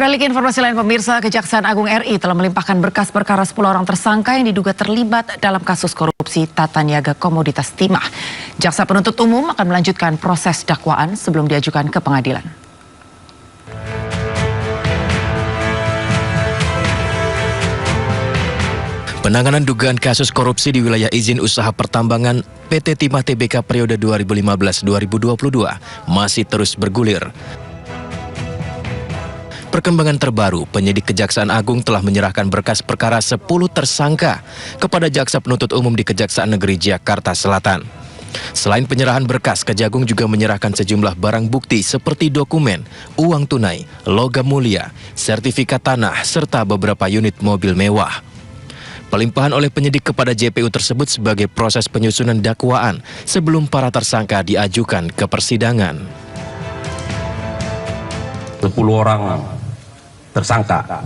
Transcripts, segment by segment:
Beralih ke informasi lain pemirsa, Kejaksaan Agung RI telah melimpahkan berkas perkara 10 orang tersangka yang diduga terlibat dalam kasus korupsi tata niaga komoditas timah. Jaksa penuntut umum akan melanjutkan proses dakwaan sebelum diajukan ke pengadilan. Penanganan dugaan kasus korupsi di wilayah izin usaha pertambangan PT Timah Tbk periode 2015-2022 masih terus bergulir. Perkembangan terbaru, penyidik Kejaksaan Agung telah menyerahkan berkas perkara 10 tersangka kepada Jaksa Penuntut Umum di Kejaksaan Negeri Jakarta Selatan. Selain penyerahan berkas, Kejagung juga menyerahkan sejumlah barang bukti seperti dokumen, uang tunai, logam mulia, sertifikat tanah, serta beberapa unit mobil mewah. Pelimpahan oleh penyidik kepada JPU tersebut sebagai proses penyusunan dakwaan sebelum para tersangka diajukan ke persidangan. 10 orang tersangka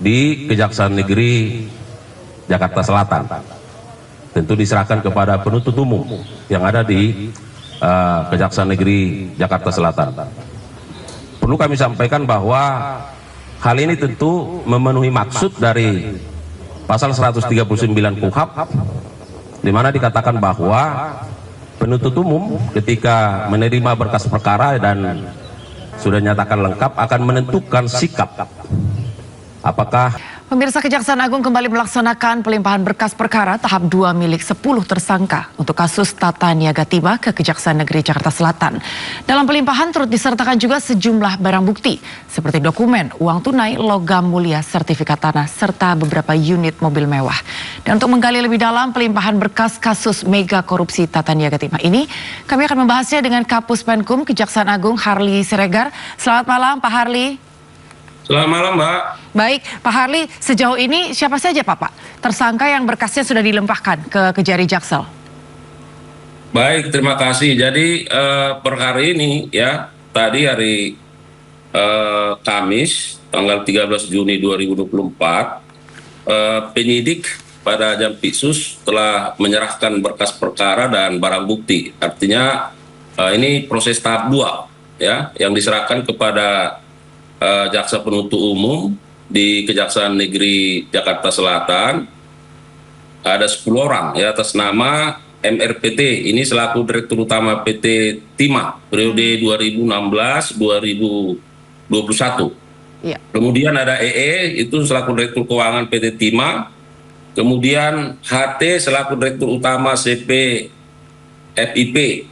di Kejaksaan Negeri Jakarta Selatan tentu diserahkan kepada penuntut umum yang ada di Kejaksaan Negeri Jakarta Selatan. Perlu kami sampaikan bahwa hal ini tentu memenuhi maksud dari pasal 139 KUHP, di mana dikatakan bahwa penuntut umum ketika menerima berkas perkara dan sudah nyatakan lengkap akan menentukan sikap apakah. Pemirsa, Kejaksaan Agung kembali melaksanakan pelimpahan berkas perkara tahap 2 milik 10 tersangka untuk kasus tata niaga timah ke Kejaksaan Negeri Jakarta Selatan. Dalam pelimpahan turut disertakan juga sejumlah barang bukti seperti dokumen, uang tunai, logam mulia, sertifikat tanah, serta beberapa unit mobil mewah. Dan untuk menggali lebih dalam pelimpahan berkas kasus mega korupsi tata niaga timah ini, kami akan membahasnya dengan Kapus Penkum Kejaksaan Agung Harli Siregar. Selamat malam Pak Harli. Selamat malam, Mbak. Baik, Pak Harli, sejauh ini siapa saja Pak tersangka yang berkasnya sudah dilempahkan ke Kejari Jaksel? Baik, terima kasih. Jadi per hari ini ya, tadi hari Kamis, tanggal 13 Juni 2024, penyidik pada Jampitsus telah menyerahkan berkas perkara dan barang bukti. Artinya ini proses tahap 2 ya, yang diserahkan kepada Jaksa Penuntut Umum di Kejaksaan Negeri Jakarta Selatan. Ada 10 orang ya atas nama MRPT, ini selaku Direktur Utama PT Timah periode 2016-2021. Ya. Kemudian ada EE, itu selaku Direktur Keuangan PT Timah. Kemudian HT selaku Direktur Utama CP FIP.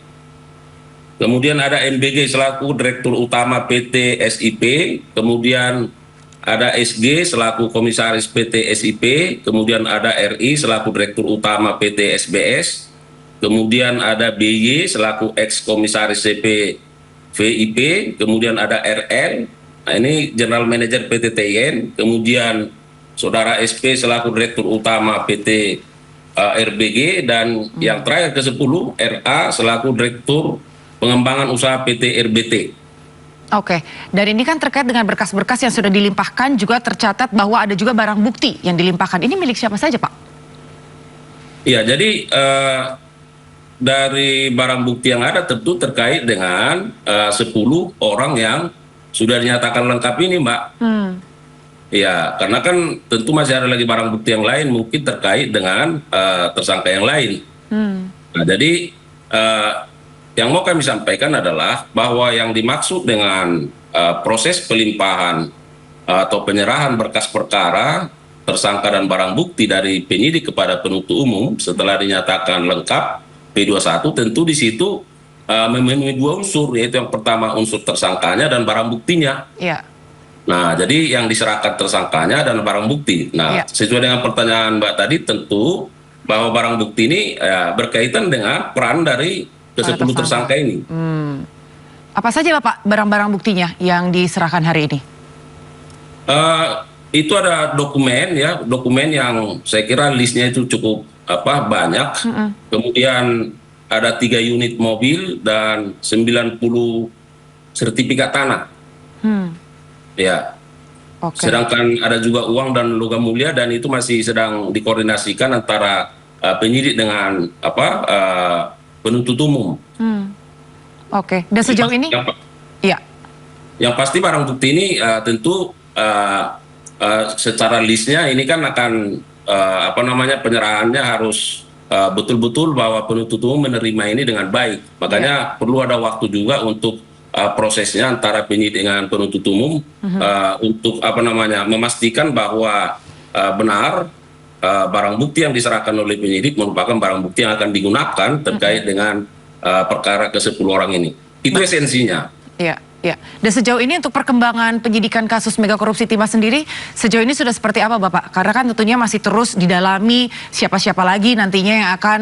Kemudian ada MBG selaku Direktur Utama PT SIP, kemudian ada SG selaku Komisaris PT SIP, kemudian ada RI selaku Direktur Utama PT SBS, kemudian ada BY selaku Ex-Komisaris CP VIP, kemudian ada RL, nah ini General Manager PT TIN, kemudian Saudara SP selaku Direktur Utama PT RBG, dan yang terakhir ke-10 RA selaku Direktur Pengembangan Usaha PT RBT. Oke, dan ini kan terkait dengan berkas-berkas yang sudah dilimpahkan, juga tercatat bahwa ada juga barang bukti yang dilimpahkan. Ini milik siapa saja, Pak? Iya, jadi dari barang bukti yang ada tentu terkait dengan 10 orang yang sudah dinyatakan lengkap ini, Mbak. Iya, karena kan tentu masih ada lagi barang bukti yang lain mungkin terkait dengan tersangka yang lain. Nah, jadi yang mau kami sampaikan adalah bahwa yang dimaksud dengan proses pelimpahan atau penyerahan berkas perkara, tersangka dan barang bukti dari penyidik kepada penuntut umum setelah dinyatakan lengkap P21, tentu di situ memenuhi 2 unsur, yaitu yang pertama unsur tersangkanya dan barang buktinya. Iya. Nah, jadi yang diserahkan tersangkanya dan barang bukti. Nah, sesuai dengan pertanyaan Mbak tadi, tentu bahwa barang bukti ini berkaitan dengan peran dari ke-10 tersangka ini. Apa saja Bapak barang-barang buktinya yang diserahkan hari ini? Itu ada dokumen ya, dokumen yang saya kira listnya itu cukup banyak. Kemudian ada 3 unit mobil dan 90 sertifikat tanah. Ya. Okay. Sedangkan ada juga uang dan logam mulia, dan itu masih sedang dikoordinasikan antara penyidik dengan Oke. Dan sejauh ini, ya. Yang pasti barang bukti ini tentu secara listnya ini kan akan penyerahannya harus betul-betul bahwa penuntut umum menerima ini dengan baik. Makanya perlu ada waktu juga untuk prosesnya antara penyidik dengan penuntut umum untuk memastikan bahwa benar barang bukti yang diserahkan oleh penyidik merupakan barang bukti yang akan digunakan terkait dengan perkara ke-10 orang ini. Itu esensinya. Iya. Ya, dan sejauh ini untuk perkembangan penyidikan kasus mega korupsi Timah sendiri, sejauh ini sudah seperti apa Bapak? Karena kan tentunya masih terus didalami siapa-siapa lagi nantinya yang akan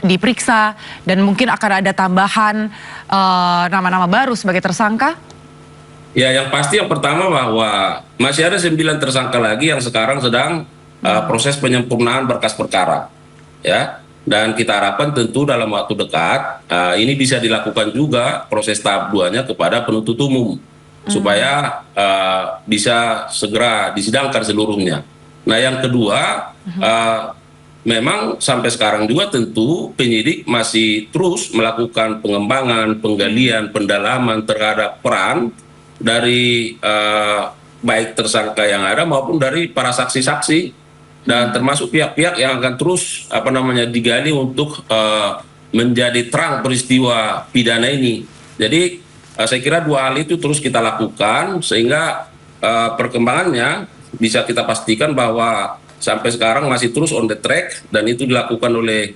diperiksa dan mungkin akan ada tambahan nama-nama baru sebagai tersangka? Ya, yang pasti yang pertama bahwa masih ada 9 tersangka lagi yang sekarang sedang proses penyempurnaan berkas perkara, ya. Dan kita harapkan tentu dalam waktu dekat ini bisa dilakukan juga proses tahap 2-nya kepada penuntut umum supaya bisa segera disidangkan seluruhnya. Nah, yang kedua, memang sampai sekarang juga tentu penyidik masih terus melakukan pengembangan, penggalian, pendalaman terhadap peran dari baik tersangka yang ada maupun dari para saksi-saksi. Dan termasuk pihak-pihak yang akan terus digali untuk menjadi terang peristiwa pidana ini. Jadi saya kira 2 hal itu terus kita lakukan sehingga perkembangannya bisa kita pastikan bahwa sampai sekarang masih terus on the track dan itu dilakukan oleh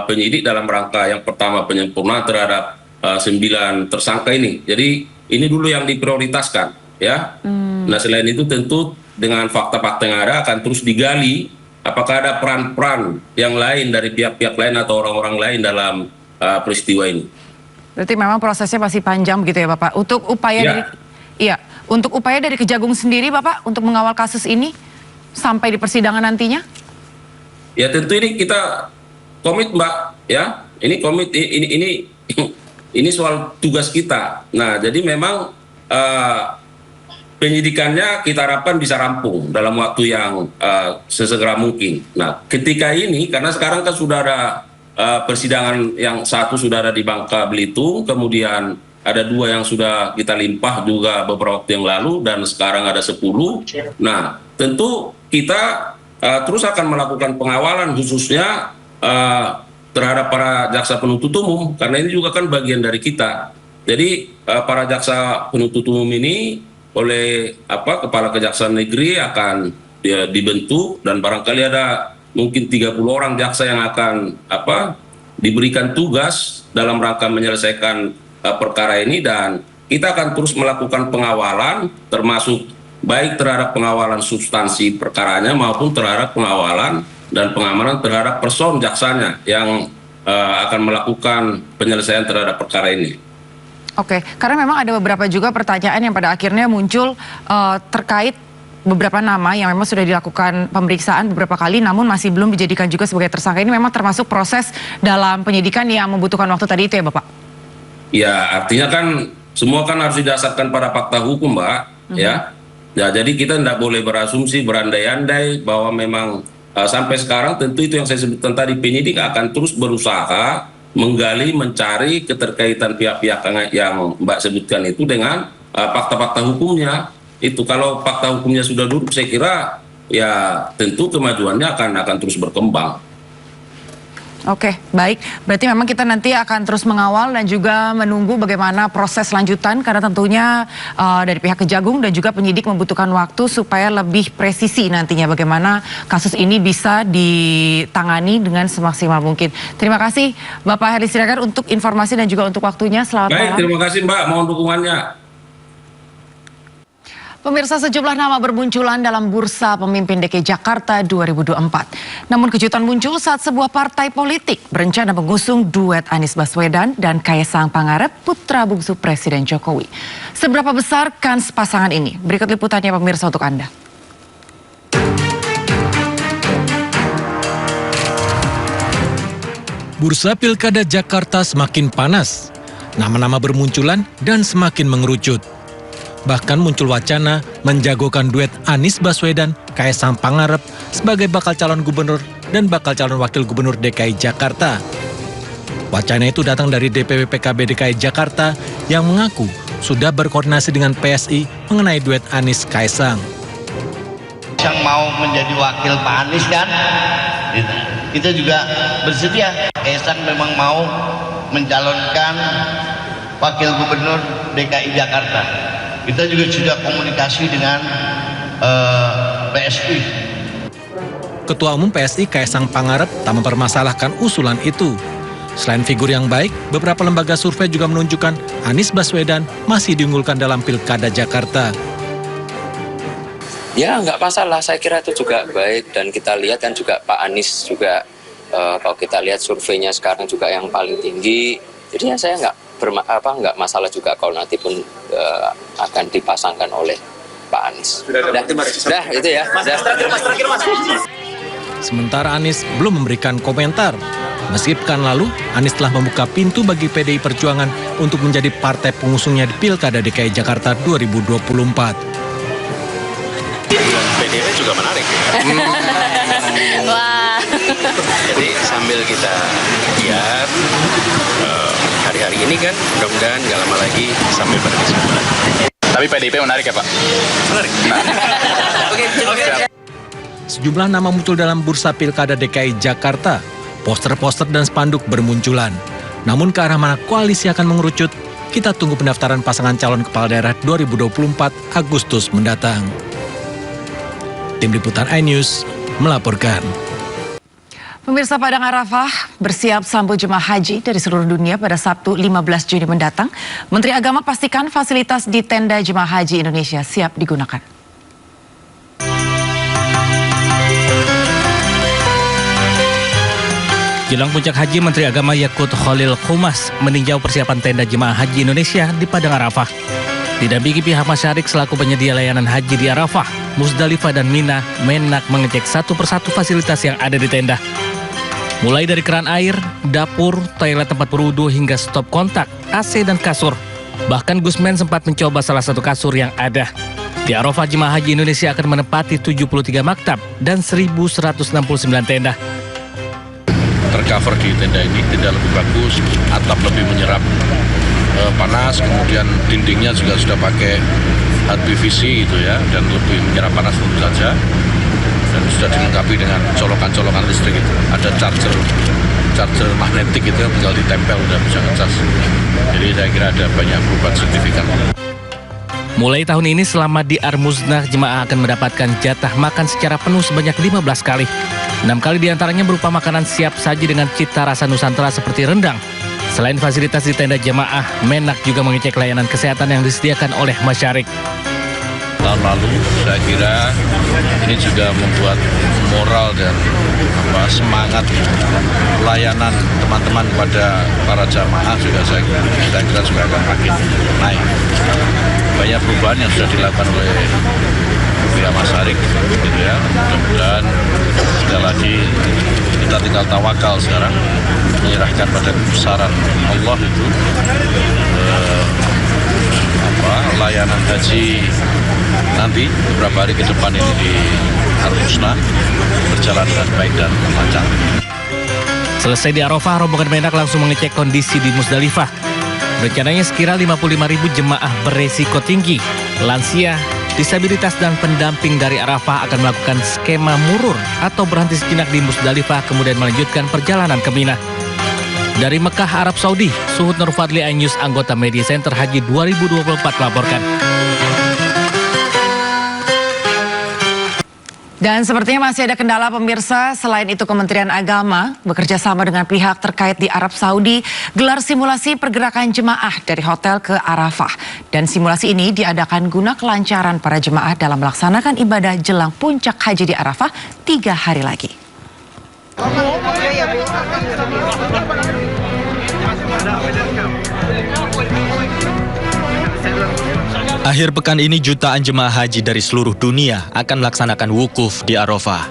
penyidik dalam rangka yang pertama penyempurnaan terhadap 9 tersangka ini. Jadi ini dulu yang diprioritaskan, ya. Nah, selain itu tentu dengan fakta-fakta yang ada akan terus digali apakah ada peran-peran yang lain dari pihak-pihak lain atau orang-orang lain dalam peristiwa ini. Berarti memang prosesnya masih panjang begitu ya Bapak. Untuk upaya untuk upaya dari Kejagung sendiri Bapak untuk mengawal kasus ini sampai di persidangan nantinya? Ya, tentu ini kita komit Mbak, ya. Ini komit ini soal tugas kita. Nah, jadi memang penyidikannya kita harapkan bisa rampung dalam waktu yang sesegera mungkin. Nah, ketika ini, karena sekarang kan sudah ada persidangan yang satu sudah ada di Bangka Belitung, kemudian ada 2 yang sudah kita limpah juga beberapa waktu yang lalu, dan sekarang ada 10. Nah, tentu kita terus akan melakukan pengawalan khususnya terhadap para jaksa penuntut umum, karena ini juga kan bagian dari kita. Jadi para jaksa penuntut umum ini oleh Kepala Kejaksaan Negeri akan dibentuk dan barangkali ada mungkin 30 orang jaksa yang akan diberikan tugas dalam rangka menyelesaikan perkara ini, dan kita akan terus melakukan pengawalan termasuk baik terhadap pengawalan substansi perkaranya maupun terhadap pengawalan dan pengamanan terhadap person jaksanya yang akan melakukan penyelesaian terhadap perkara ini. Oke, karena memang ada beberapa juga pertanyaan yang pada akhirnya muncul terkait beberapa nama yang memang sudah dilakukan pemeriksaan beberapa kali namun masih belum dijadikan juga sebagai tersangka. Ini memang termasuk proses dalam penyidikan yang membutuhkan waktu tadi itu ya Bapak? Ya, artinya kan semua kan harus didasarkan pada fakta hukum Mbak, ya. Ya, jadi kita tidak boleh berasumsi, berandai-andai bahwa memang sampai sekarang tentu itu yang saya sebutkan tadi, penyidik akan terus berusaha menggali, mencari keterkaitan pihak-pihak yang Mbak sebutkan itu dengan fakta-fakta hukumnya. Itu kalau fakta hukumnya sudah duduk, saya kira ya tentu kemajuannya akan terus berkembang. Oke, baik. Berarti memang kita nanti akan terus mengawal dan juga menunggu bagaimana proses lanjutan karena tentunya dari pihak Kejagung dan juga penyidik membutuhkan waktu supaya lebih presisi nantinya bagaimana kasus ini bisa ditangani dengan semaksimal mungkin. Terima kasih Bapak Heri Siregar untuk informasi dan juga untuk waktunya. Selamat malam. Baik, terima kasih Mbak, mohon dukungannya. Pemirsa, sejumlah nama bermunculan dalam bursa pemimpin DKI Jakarta 2024. Namun kejutan muncul saat sebuah partai politik berencana mengusung duet Anies Baswedan dan Kaesang Pangarep, putra bungsu Presiden Jokowi. Seberapa besar kans pasangan ini? Berikut liputannya pemirsa untuk Anda. Bursa Pilkada Jakarta semakin panas. Nama-nama bermunculan dan semakin mengerucut. Bahkan muncul wacana menjagokan duet Anies Baswedan, Kaesang Pangarep sebagai bakal calon gubernur dan bakal calon wakil gubernur DKI Jakarta. Wacana itu datang dari DPW PKB DKI Jakarta yang mengaku sudah berkoordinasi dengan PSI mengenai duet Anies Kaisang. Yang mau menjadi wakil Pak Anies kan, kita juga bersedia. Kaisang memang mau mencalonkan wakil gubernur DKI Jakarta. Kita juga sudah komunikasi dengan PSI. Ketua Umum PSI Kaisang Pangarep tak mempermasalahkan usulan itu. Selain figur yang baik, beberapa lembaga survei juga menunjukkan Anies Baswedan masih diunggulkan dalam Pilkada Jakarta. Ya, nggak masalah. Saya kira itu juga baik, dan kita lihat kan juga Pak Anies juga kalau kita lihat surveinya sekarang juga yang paling tinggi. Jadi ya saya nggak masalah juga kalau nanti pun akan dipasangkan oleh Pak Anies. Sudah itu ya. Terakhir, Mas. Sementara Anies belum memberikan komentar. Meski pekan lalu, Anies telah membuka pintu bagi PDI Perjuangan untuk menjadi partai pengusungnya di Pilkada DKI Jakarta 2024. PDIP juga menarik. Wah. Jadi sambil kita lihat hari-hari ini kan, mudah-mudahan nggak lama lagi sampai pada kesimpulan. Tapi PDIP menarik ya Pak? Menarik. Sejumlah nama muncul dalam bursa Pilkada DKI Jakarta. Poster-poster dan spanduk bermunculan. Namun ke arah mana koalisi akan mengerucut, kita tunggu pendaftaran pasangan calon kepala daerah 2024 Agustus mendatang. Tim Liputan iNews melaporkan. Pemirsa, Padang Arafah bersiap sambut jemaah haji dari seluruh dunia pada Sabtu 15 Juni mendatang. Menteri Agama pastikan fasilitas di tenda jemaah haji Indonesia siap digunakan. Jelang puncak haji, Menteri Agama Yakut Khalil Qumas meninjau persiapan tenda jemaah haji Indonesia di Padang Arafah. Didampingi pihak Masyarik selaku penyedia layanan haji di Arafah, Musdalifah dan Mina, Menak mengecek satu persatu fasilitas yang ada di tenda. Mulai dari keran air, dapur, toilet tempat berwudu hingga stop kontak, AC dan kasur. Bahkan Gusmen sempat mencoba salah satu kasur yang ada. Di Arafah, jemaah haji Indonesia akan menempati 73 maktab dan 1.169 tenda. Tercover di tenda ini, tenda lebih bagus, atap lebih menyerap panas, kemudian dindingnya juga sudah pakai PVC gitu ya, dan lebih menyerap panas tentu saja, dan sudah dilengkapi dengan colokan-colokan listrik itu. Ada charger magnetik itu, tinggal ditempel udah bisa ngecas. Jadi saya kira ada banyak perubahan signifikan. Mulai tahun ini selama di Armuznah, jemaah akan mendapatkan jatah makan secara penuh sebanyak 15 kali. 6 kali diantaranya berupa makanan siap saji dengan cita rasa Nusantara seperti rendang. Selain fasilitas di tenda jemaah, Menak juga mengecek layanan kesehatan yang disediakan oleh Masyarik. Tahun lalu saya kira ini juga membuat moral dan semangat pelayanan teman-teman kepada para jamaah juga saya kira juga akan makin naik. Banyak perubahan yang sudah dilakukan oleh pihak Masyarik gitu ya. Mudah-mudahan sekali lagi kita tinggal tawakal sekarang, menyerahkan pada kebesaran Allah itu layanan haji nanti beberapa hari ke depan ini di Armuznah berjalan dengan baik dan lancar. Selesai di Arafah, rombongan Menak langsung mengecek kondisi di Musdalifah. Rencananya sekira 55.000 jemaah beresiko tinggi, lansia, disabilitas dan pendamping dari Arafah akan melakukan skema murur atau berhenti sejenak di Musdalifah kemudian melanjutkan perjalanan ke Mina. Dari Mekah, Arab Saudi, Suhud Nur Fadli, iNews, anggota Media Center Haji 2024 melaporkan. Dan sepertinya masih ada kendala, pemirsa. Selain itu, Kementerian Agama bekerja sama dengan pihak terkait di Arab Saudi gelar simulasi pergerakan jemaah dari hotel ke Arafah. Dan simulasi ini diadakan guna kelancaran para jemaah dalam melaksanakan ibadah jelang puncak haji di Arafah 3 hari lagi. Akhir pekan ini jutaan jemaah haji dari seluruh dunia akan melaksanakan wukuf di Arafah.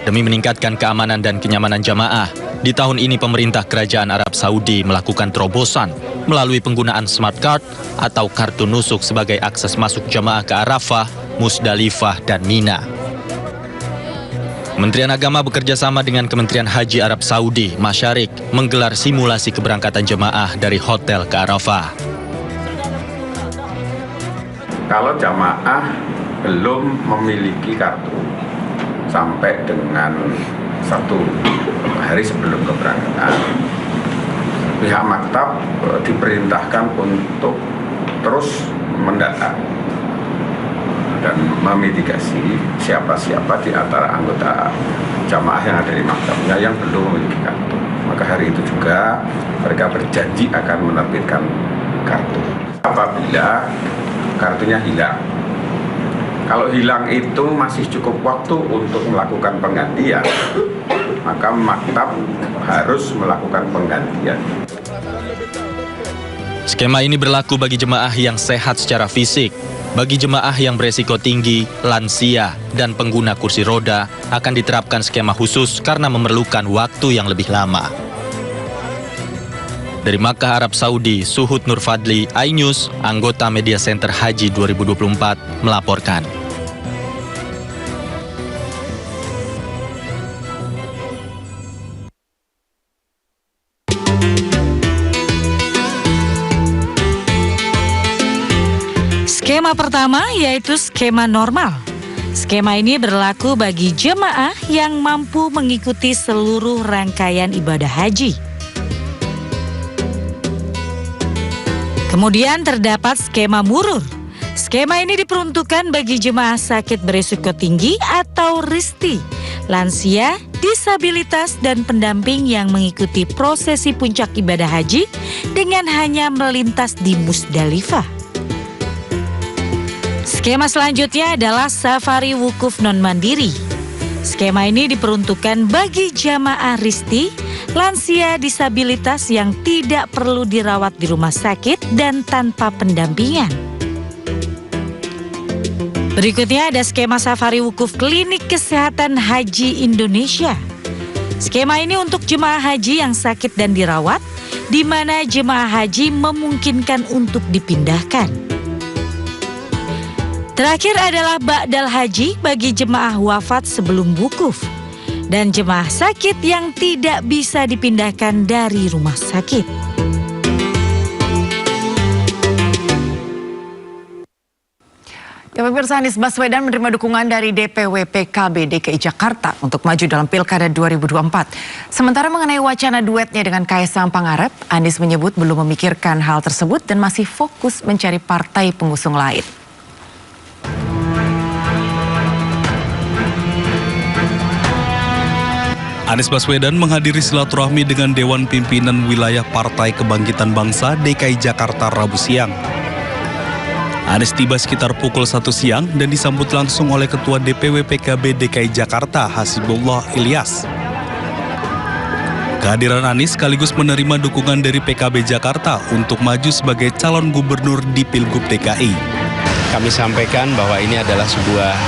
Demi meningkatkan keamanan dan kenyamanan jamaah, di tahun ini pemerintah Kerajaan Arab Saudi melakukan terobosan melalui penggunaan smart card atau kartu nusuk sebagai akses masuk jamaah ke Arafah, Musdalifah, dan Mina. Kementerian Agama bekerja sama dengan Kementerian Haji Arab Saudi, Masyarik, menggelar simulasi keberangkatan jemaah dari hotel ke Arafah. Kalau jamaah belum memiliki kartu sampai dengan 1 hari sebelum keberangkatan, pihak maktab diperintahkan untuk terus mendata dan memitigasi siapa-siapa di antara anggota jamaah yang ada di maktabnya yang belum memiliki kartu. Maka hari itu juga mereka berjanji akan menerbitkan kartu. Apabila kartunya hilang, kalau hilang itu masih cukup waktu untuk melakukan penggantian, maka maktab harus melakukan penggantian. Skema ini berlaku bagi jemaah yang sehat secara fisik. Bagi jemaah yang beresiko tinggi, lansia, dan pengguna kursi roda akan diterapkan skema khusus karena memerlukan waktu yang lebih lama. Dari Makkah, Arab Saudi, Suhud Nur Fadli, iNews, anggota Media Center Haji 2024, melaporkan. Skema pertama yaitu skema normal. Skema ini berlaku bagi jemaah yang mampu mengikuti seluruh rangkaian ibadah haji. Kemudian terdapat skema murur. Skema ini diperuntukkan bagi jemaah sakit berisiko tinggi atau RISTI, lansia, disabilitas, dan pendamping yang mengikuti prosesi puncak ibadah haji dengan hanya melintas di Musdalifah. Skema selanjutnya adalah safari wukuf non-mandiri. Skema ini diperuntukkan bagi jamaah RISTI, lansia, disabilitas yang tidak perlu dirawat di rumah sakit dan tanpa pendampingan. Berikutnya ada skema safari wukuf Klinik Kesehatan Haji Indonesia. Skema ini untuk jemaah haji yang sakit dan dirawat, di mana jemaah haji memungkinkan untuk dipindahkan. Terakhir adalah Ba'dal Haji bagi jemaah wafat sebelum wukuf dan jemaah sakit yang tidak bisa dipindahkan dari rumah sakit. Ya, pemirsa, Anies Baswedan menerima dukungan dari DPW PKB DKI Jakarta untuk maju dalam Pilkada 2024. Sementara mengenai wacana duetnya dengan Kaesang Pangarep, Anies menyebut belum memikirkan hal tersebut dan masih fokus mencari partai pengusung lain. Anies Baswedan menghadiri silaturahmi dengan Dewan Pimpinan Wilayah Partai Kebangkitan Bangsa DKI Jakarta Rabu siang. Anies tiba sekitar pukul 1 siang dan disambut langsung oleh Ketua DPW PKB DKI Jakarta Hasibullah Ilyas. Kehadiran Anies sekaligus menerima dukungan dari PKB Jakarta untuk maju sebagai calon gubernur di Pilgub DKI. Kami sampaikan bahwa ini adalah sebuah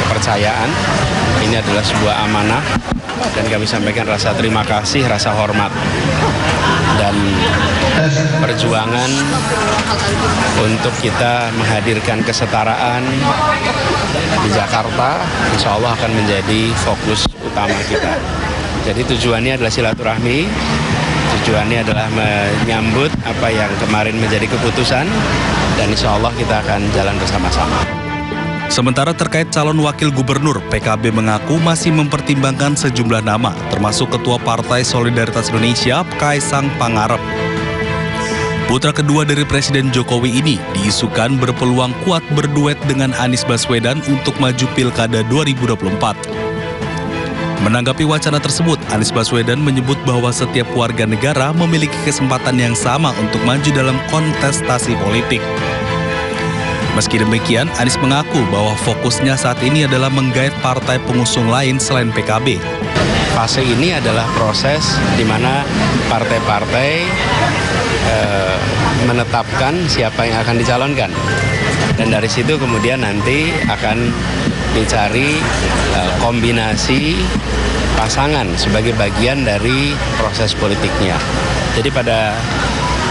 kepercayaan, ini adalah sebuah amanah, dan kami sampaikan rasa terima kasih, rasa hormat, dan perjuangan untuk kita menghadirkan kesetaraan di Jakarta, insya Allah akan menjadi fokus utama kita. Jadi tujuannya adalah silaturahmi, tujuannya adalah menyambut apa yang kemarin menjadi keputusan, dan insya Allah kita akan jalan bersama-sama. Sementara terkait calon wakil gubernur, PKB mengaku masih mempertimbangkan sejumlah nama, termasuk Ketua Partai Solidaritas Indonesia, Kaesang Pangarep. Putra kedua dari Presiden Jokowi ini diisukan berpeluang kuat berduet dengan Anies Baswedan untuk maju Pilkada 2024. Menanggapi wacana tersebut, Anies Baswedan menyebut bahwa setiap warga negara memiliki kesempatan yang sama untuk maju dalam kontestasi politik. Meski demikian, Anies mengaku bahwa fokusnya saat ini adalah menggait partai pengusung lain selain PKB. Fase ini adalah proses di mana partai-partai menetapkan siapa yang akan dicalonkan. Dan dari situ kemudian nanti akan dicari kombinasi pasangan sebagai bagian dari proses politiknya. Jadi pada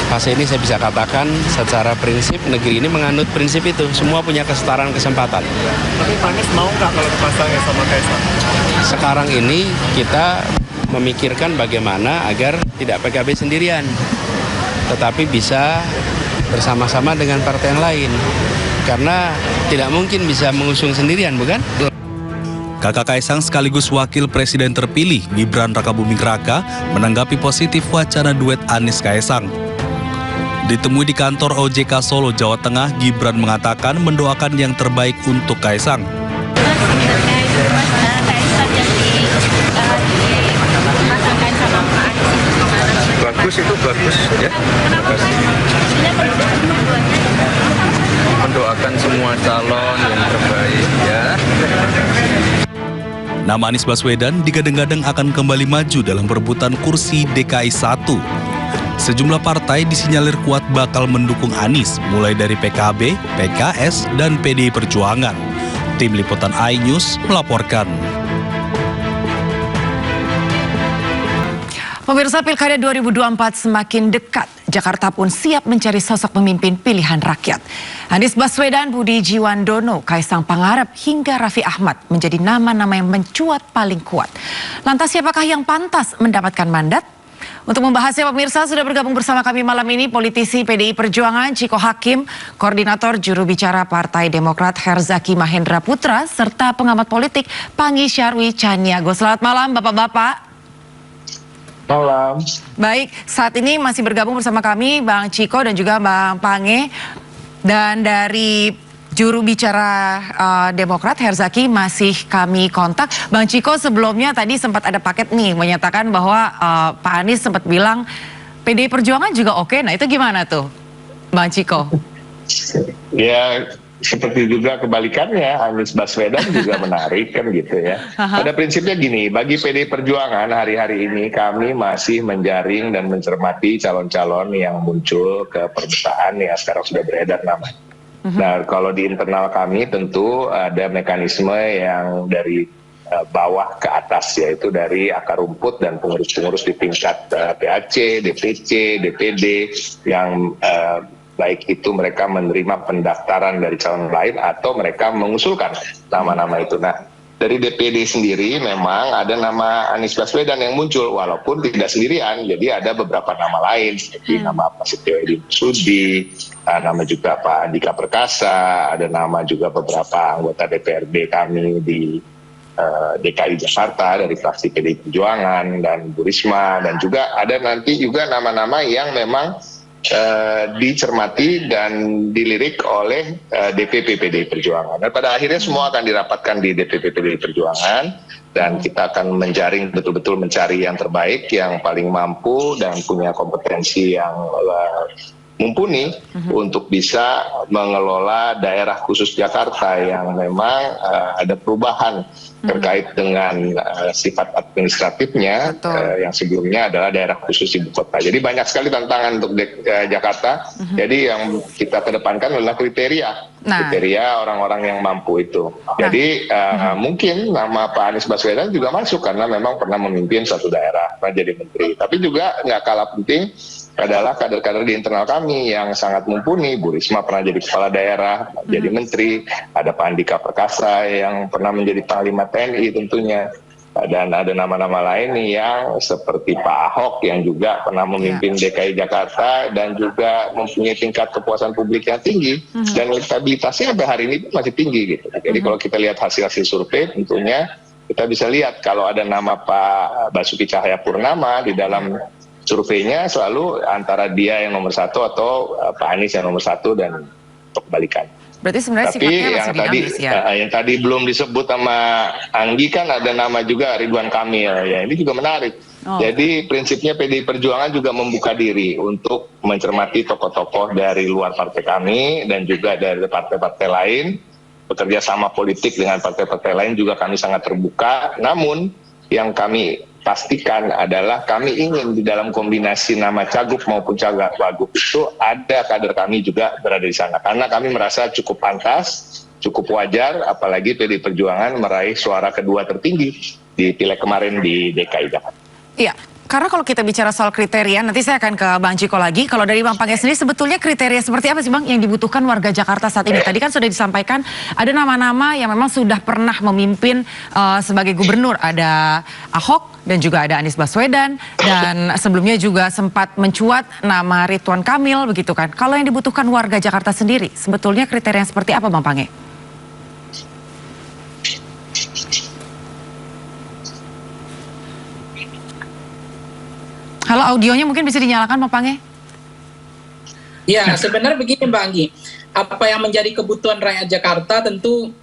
fase ini saya bisa katakan secara prinsip negeri ini menganut prinsip itu. Semua punya kesetaraan kesempatan. Tapi Pak Anies mau nggak kalau dipasangnya sama Kaesang? Sekarang ini kita memikirkan bagaimana agar tidak PKB sendirian, tetapi bisa bersama-sama dengan partai yang lain. karena tidak mungkin bisa mengusung sendirian, bukan? Kakak Kaisang sekaligus wakil presiden terpilih Gibran Rakabuming Raka menanggapi positif wacana duet Anies Kaisang. Ditemui di kantor OJK Solo, Jawa Tengah, Gibran mengatakan mendoakan yang terbaik untuk Kaisang. Bagus, itu bagus ya. Mendoakan semua calon yang terbaik ya. Nama Anies Baswedan digadang-gadang akan kembali maju dalam perebutan kursi DKI 1. Sejumlah partai disinyalir kuat bakal mendukung Anies, mulai dari PKB, PKS, dan PDI Perjuangan. Tim Liputan iNews melaporkan. Pemirsa, Pilkada 2024 semakin dekat. Jakarta pun siap mencari sosok pemimpin pilihan rakyat. Anies Baswedan, Budi Jiwandono, Kaisang Pangarep, hingga Raffi Ahmad menjadi nama-nama yang mencuat paling kuat. Lantas siapakah yang pantas mendapatkan mandat? Untuk membahasnya, pemirsa, sudah bergabung bersama kami malam ini politisi PDI Perjuangan Chiko Hakim, koordinator juru bicara Partai Demokrat Herzaki Mahendra Putra, serta pengamat politik Panggi Syarwi Caniago. Selamat malam, Bapak-Bapak. Malam. Baik, saat ini masih bergabung bersama kami Bang Chiko dan juga Bang Pange. Dan dari juru bicara Demokrat Herzaki masih kami kontak. Bang Chiko, sebelumnya tadi sempat ada paket nih menyatakan bahwa Pak Anies sempat bilang PDI Perjuangan juga oke. Nah, itu gimana tuh Bang Chiko? Ya, seperti juga kebalikannya, Anies Baswedan juga menarik kan gitu ya. Pada prinsipnya gini, bagi PDI Perjuangan hari-hari ini kami masih menjaring dan mencermati calon-calon yang muncul ke permukaan yang sekarang sudah beredar namanya. Nah, kalau di internal kami tentu ada mekanisme yang dari bawah ke atas, yaitu dari akar rumput dan pengurus-pengurus di tingkat PAC, DPC, DPD yang baik itu mereka menerima pendaftaran dari calon lain atau mereka mengusulkan nama-nama itu. Nah, dari DPD sendiri memang ada nama Anies Baswedan yang muncul, walaupun tidak sendirian. Jadi ada beberapa nama lain, seperti nama Pak Setio Edi Marsudi, nama juga Pak Andika Perkasa, ada nama juga beberapa anggota DPRD kami di DKI Jakarta dari fraksi PDI Perjuangan, dan Bu Risma, dan juga ada nanti juga nama-nama yang memang dicermati dan dilirik oleh DPP PDI Perjuangan. Dan pada akhirnya semua akan dirapatkan di DPP PDI Perjuangan, dan kita akan menjaring betul-betul mencari yang terbaik, yang paling mampu dan punya kompetensi yang mumpuni untuk bisa mengelola daerah khusus Jakarta yang memang ada perubahan terkait dengan sifat administratifnya yang sebelumnya adalah daerah khusus ibu kota. Jadi banyak sekali tantangan untuk Jakarta. Jadi yang kita kedepankan adalah kriteria orang-orang yang mampu itu. Jadi mungkin nama Pak Anies Baswedan juga masuk karena memang pernah memimpin suatu daerah, pernah jadi menteri. Tapi juga nggak kalah penting adalah kader-kader di internal kami yang sangat mumpuni. Bu Risma pernah jadi kepala daerah, jadi menteri. Ada Pak Andika Perkasa yang pernah menjadi panglima TNI tentunya. Dan ada nama-nama lain yang seperti Pak Ahok yang juga pernah memimpin DKI Jakarta dan juga mempunyai tingkat kepuasan publik yang tinggi. Dan elektabilitasnya sampai hari ini masih tinggi gitu. Jadi kalau kita lihat hasil-hasil survei tentunya kita bisa lihat kalau ada nama Pak Basuki Cahayapurnama di dalam surveinya selalu antara dia yang nomor satu atau Pak Anies yang nomor satu dan kebalikan. Berarti sebenarnya tapi sifatnya yang masih tadi dinamis, ya? Yang tadi belum disebut sama Anggi kan ada nama juga Ridwan Kamil ya, ini juga menarik. Jadi prinsipnya PDI Perjuangan juga membuka diri untuk mencermati tokoh-tokoh dari luar partai kami dan juga dari partai-partai lain. Bekerja sama politik dengan partai-partai lain juga kami sangat terbuka. Namun yang kami pastikan adalah kami ingin di dalam kombinasi nama cagup maupun cagup itu ada kader kami juga berada di sana, karena kami merasa cukup pantas, cukup wajar, apalagi PDI Perjuangan meraih suara kedua tertinggi di pileg kemarin di DKI Jakarta. Iya, Karena kalau kita bicara soal kriteria, nanti saya akan ke Bang Ciko lagi. Kalau dari Bang Pange sendiri, sebetulnya kriteria seperti apa sih Bang yang dibutuhkan warga Jakarta saat ini? Tadi kan sudah disampaikan ada nama-nama yang memang sudah pernah memimpin sebagai gubernur. Ada Ahok dan juga ada Anies Baswedan. Dan sebelumnya juga sempat mencuat nama Ridwan Kamil begitu kan. Kalau yang dibutuhkan warga Jakarta sendiri, sebetulnya kriteria yang seperti apa Bang Pange? Halo, audionya mungkin bisa dinyalakan Pak Pange? Ya, sebenarnya begini Mbak Anggi, apa yang menjadi kebutuhan rakyat Jakarta tentu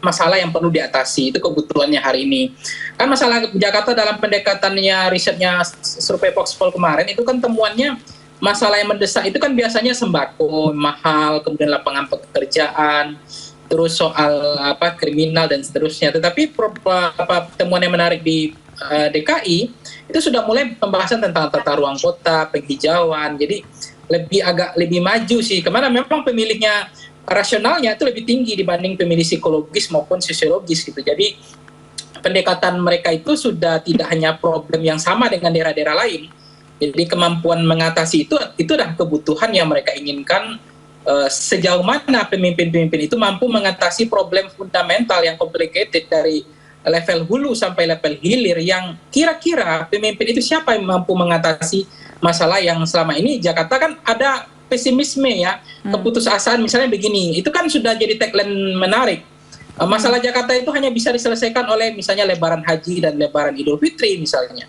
masalah yang perlu diatasi, itu kebutuhannya hari ini. Kan masalah Jakarta dalam pendekatannya risetnya survei Voxpol kemarin, itu kan temuannya masalah yang mendesak itu kan biasanya sembako mahal, kemudian lapangan pekerjaan, terus soal kriminal dan seterusnya. Tetapi temuan yang menarik di DKI itu sudah mulai pembahasan tentang tata ruang kota, penghijauan. Jadi agak lebih maju sih. Kemana memang pemilihnya rasionalnya itu lebih tinggi dibanding pemilih psikologis maupun sosiologis gitu. Jadi pendekatan mereka itu sudah tidak hanya problem yang sama dengan daerah-daerah lain. Jadi kemampuan mengatasi itu adalah kebutuhan yang mereka inginkan. Sejauh mana pemimpin-pemimpin itu mampu mengatasi problem fundamental yang complicated dari level hulu sampai level hilir, yang kira-kira pemimpin itu siapa yang mampu mengatasi masalah yang selama ini Jakarta kan ada pesimisme ya, keputusasaan. Misalnya begini, itu kan sudah jadi tagline menarik. Masalah Jakarta itu hanya bisa diselesaikan oleh misalnya lebaran haji dan lebaran Idul Fitri misalnya.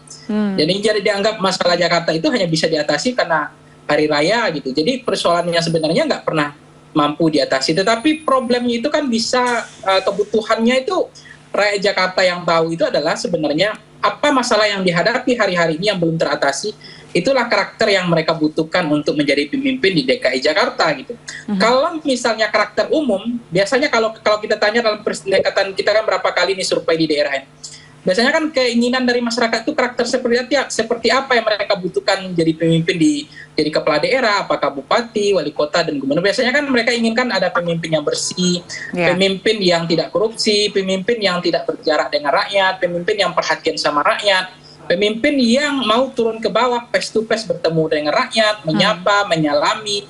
Jadi dianggap masalah Jakarta itu hanya bisa diatasi karena hari raya gitu. Jadi persoalannya sebenarnya nggak pernah mampu diatasi. Tetapi problemnya itu kan bisa, kebutuhannya itu rakyat Jakarta yang tahu itu adalah sebenarnya apa masalah yang dihadapi hari-hari ini yang belum teratasi. Itulah karakter yang mereka butuhkan untuk menjadi pemimpin di DKI Jakarta gitu. Kalau misalnya karakter umum, biasanya kalau kita tanya dalam pendekatan kita kan berapa kali nih survei di daerah ini. Biasanya kan keinginan dari masyarakat itu karakter seperti apa yang mereka butuhkan jadi pemimpin jadi kepala daerah, apakah bupati, wali kota, dan gubernur. Biasanya kan mereka inginkan ada pemimpin yang bersih, pemimpin yang tidak korupsi, pemimpin yang tidak berjarak dengan rakyat, pemimpin yang perhatian sama rakyat, pemimpin yang mau turun ke bawah, face to face bertemu dengan rakyat, menyapa, menyalami,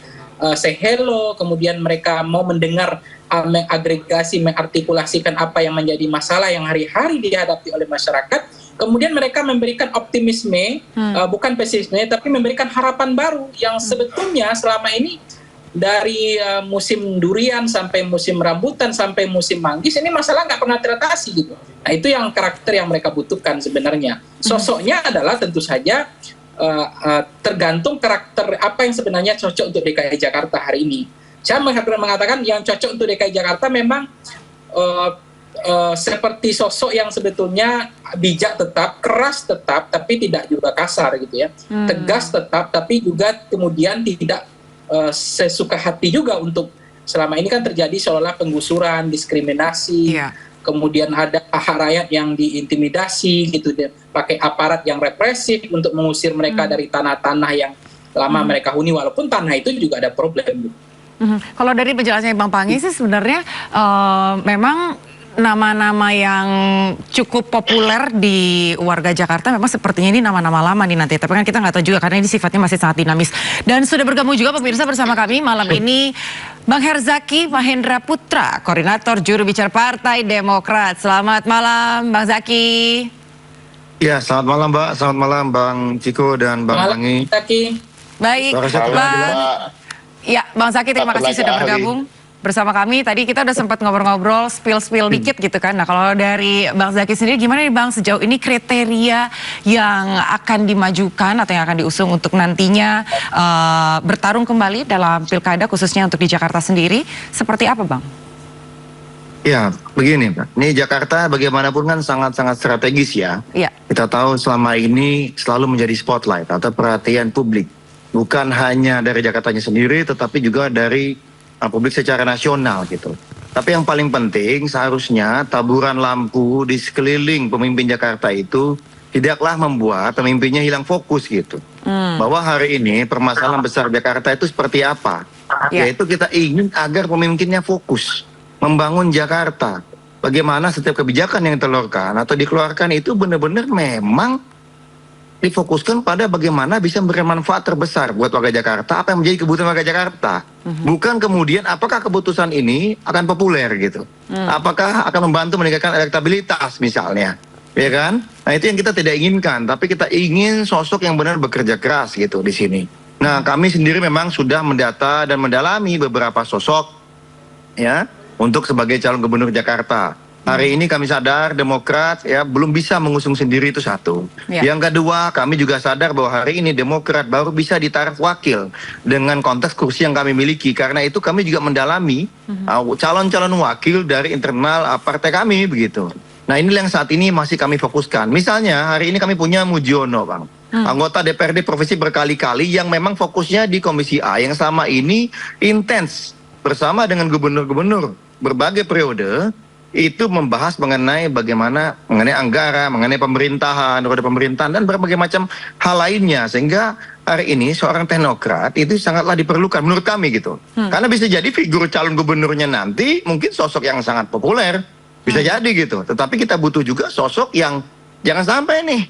say hello, kemudian mereka mau mendengar, mengagregasi, mengartikulasikan apa yang menjadi masalah yang hari-hari dihadapi oleh masyarakat. Kemudian mereka memberikan optimisme, bukan pesimisme, tapi memberikan harapan baru yang sebetulnya selama ini dari musim durian sampai musim rambutan sampai musim manggis ini masalah nggak pernah teratasi gitu. Nah itu yang karakter yang mereka butuhkan sebenarnya. Sosoknya adalah tentu saja tergantung karakter apa yang sebenarnya cocok untuk DKI Jakarta hari ini. Saya mengatakan yang cocok untuk DKI Jakarta memang seperti sosok yang sebetulnya bijak tetap, keras tetap, tapi tidak juga kasar gitu ya. Tegas tetap, tapi juga kemudian tidak sesuka hati juga untuk selama ini kan terjadi seolah penggusuran, diskriminasi, kemudian ada hak rakyat yang diintimidasi gitu, pakai aparat yang represif untuk mengusir mereka dari tanah-tanah yang lama mereka huni, walaupun tanah itu juga ada problem gitu. Kalau dari penjelasannya Bang Pange sih sebenarnya memang nama-nama yang cukup populer di warga Jakarta memang sepertinya ini nama-nama lama nih nanti. Tapi kan kita nggak tahu juga karena ini sifatnya masih sangat dinamis. Dan sudah bergabung juga pemirsa bersama kami malam ini Bang Herzaki Mahendra Putra, Koordinator Juru Bicara Partai Demokrat. Selamat malam Bang Zaki. Ya, selamat malam Mbak, selamat malam Bang Ciko dan Bang Pange. Baik, Bang. Ya, Bang Zaki terima kasih sudah bergabung bersama kami. Tadi kita udah sempat ngobrol-ngobrol, spill dikit gitu kan. Nah kalau dari Bang Zaki sendiri gimana nih Bang sejauh ini kriteria yang akan dimajukan atau yang akan diusung untuk nantinya bertarung kembali dalam pilkada khususnya untuk di Jakarta sendiri seperti apa Bang? Ya begini Pak, ini Jakarta bagaimanapun kan sangat-sangat strategis ya. Kita tahu selama ini selalu menjadi spotlight atau perhatian publik. Bukan hanya dari Jakartanya sendiri, tetapi juga dari publik secara nasional gitu. Tapi yang paling penting seharusnya taburan lampu di sekeliling pemimpin Jakarta itu tidaklah membuat pemimpinnya hilang fokus gitu. Bahwa hari ini permasalahan besar Jakarta itu seperti apa? Yaitu kita ingin agar pemimpinnya fokus membangun Jakarta. Bagaimana setiap kebijakan yang ditelurkan atau dikeluarkan itu benar-benar memang difokuskan pada bagaimana bisa memberikan manfaat terbesar buat warga Jakarta, apa yang menjadi kebutuhan warga Jakarta. Bukan kemudian apakah keputusan ini akan populer gitu. Apakah akan membantu meningkatkan elektabilitas misalnya. Ya kan? Nah, itu yang kita tidak inginkan, tapi kita ingin sosok yang benar bekerja keras gitu di sini. Nah, kami sendiri memang sudah mendata dan mendalami beberapa sosok ya untuk sebagai calon gubernur Jakarta. Hari ini kami sadar Demokrat ya belum bisa mengusung sendiri, itu satu. Yang kedua, kami juga sadar bahwa hari ini Demokrat baru bisa ditarik wakil dengan konteks kursi yang kami miliki. Karena itu kami juga mendalami calon-calon wakil dari internal partai kami begitu. Nah, inilah yang saat ini masih kami fokuskan. Misalnya hari ini kami punya Mujiono, Bang. Anggota DPRD provinsi berkali-kali yang memang fokusnya di Komisi A yang sama ini intens bersama dengan gubernur-gubernur berbagai periode itu membahas mengenai bagaimana mengenai anggaran, mengenai pemerintahan, roda pemerintahan dan berbagai macam hal lainnya, sehingga hari ini seorang teknokrat itu sangatlah diperlukan menurut kami gitu. Karena bisa jadi figur calon gubernurnya nanti mungkin sosok yang sangat populer, bisa jadi gitu. Tetapi kita butuh juga sosok yang jangan sampai nih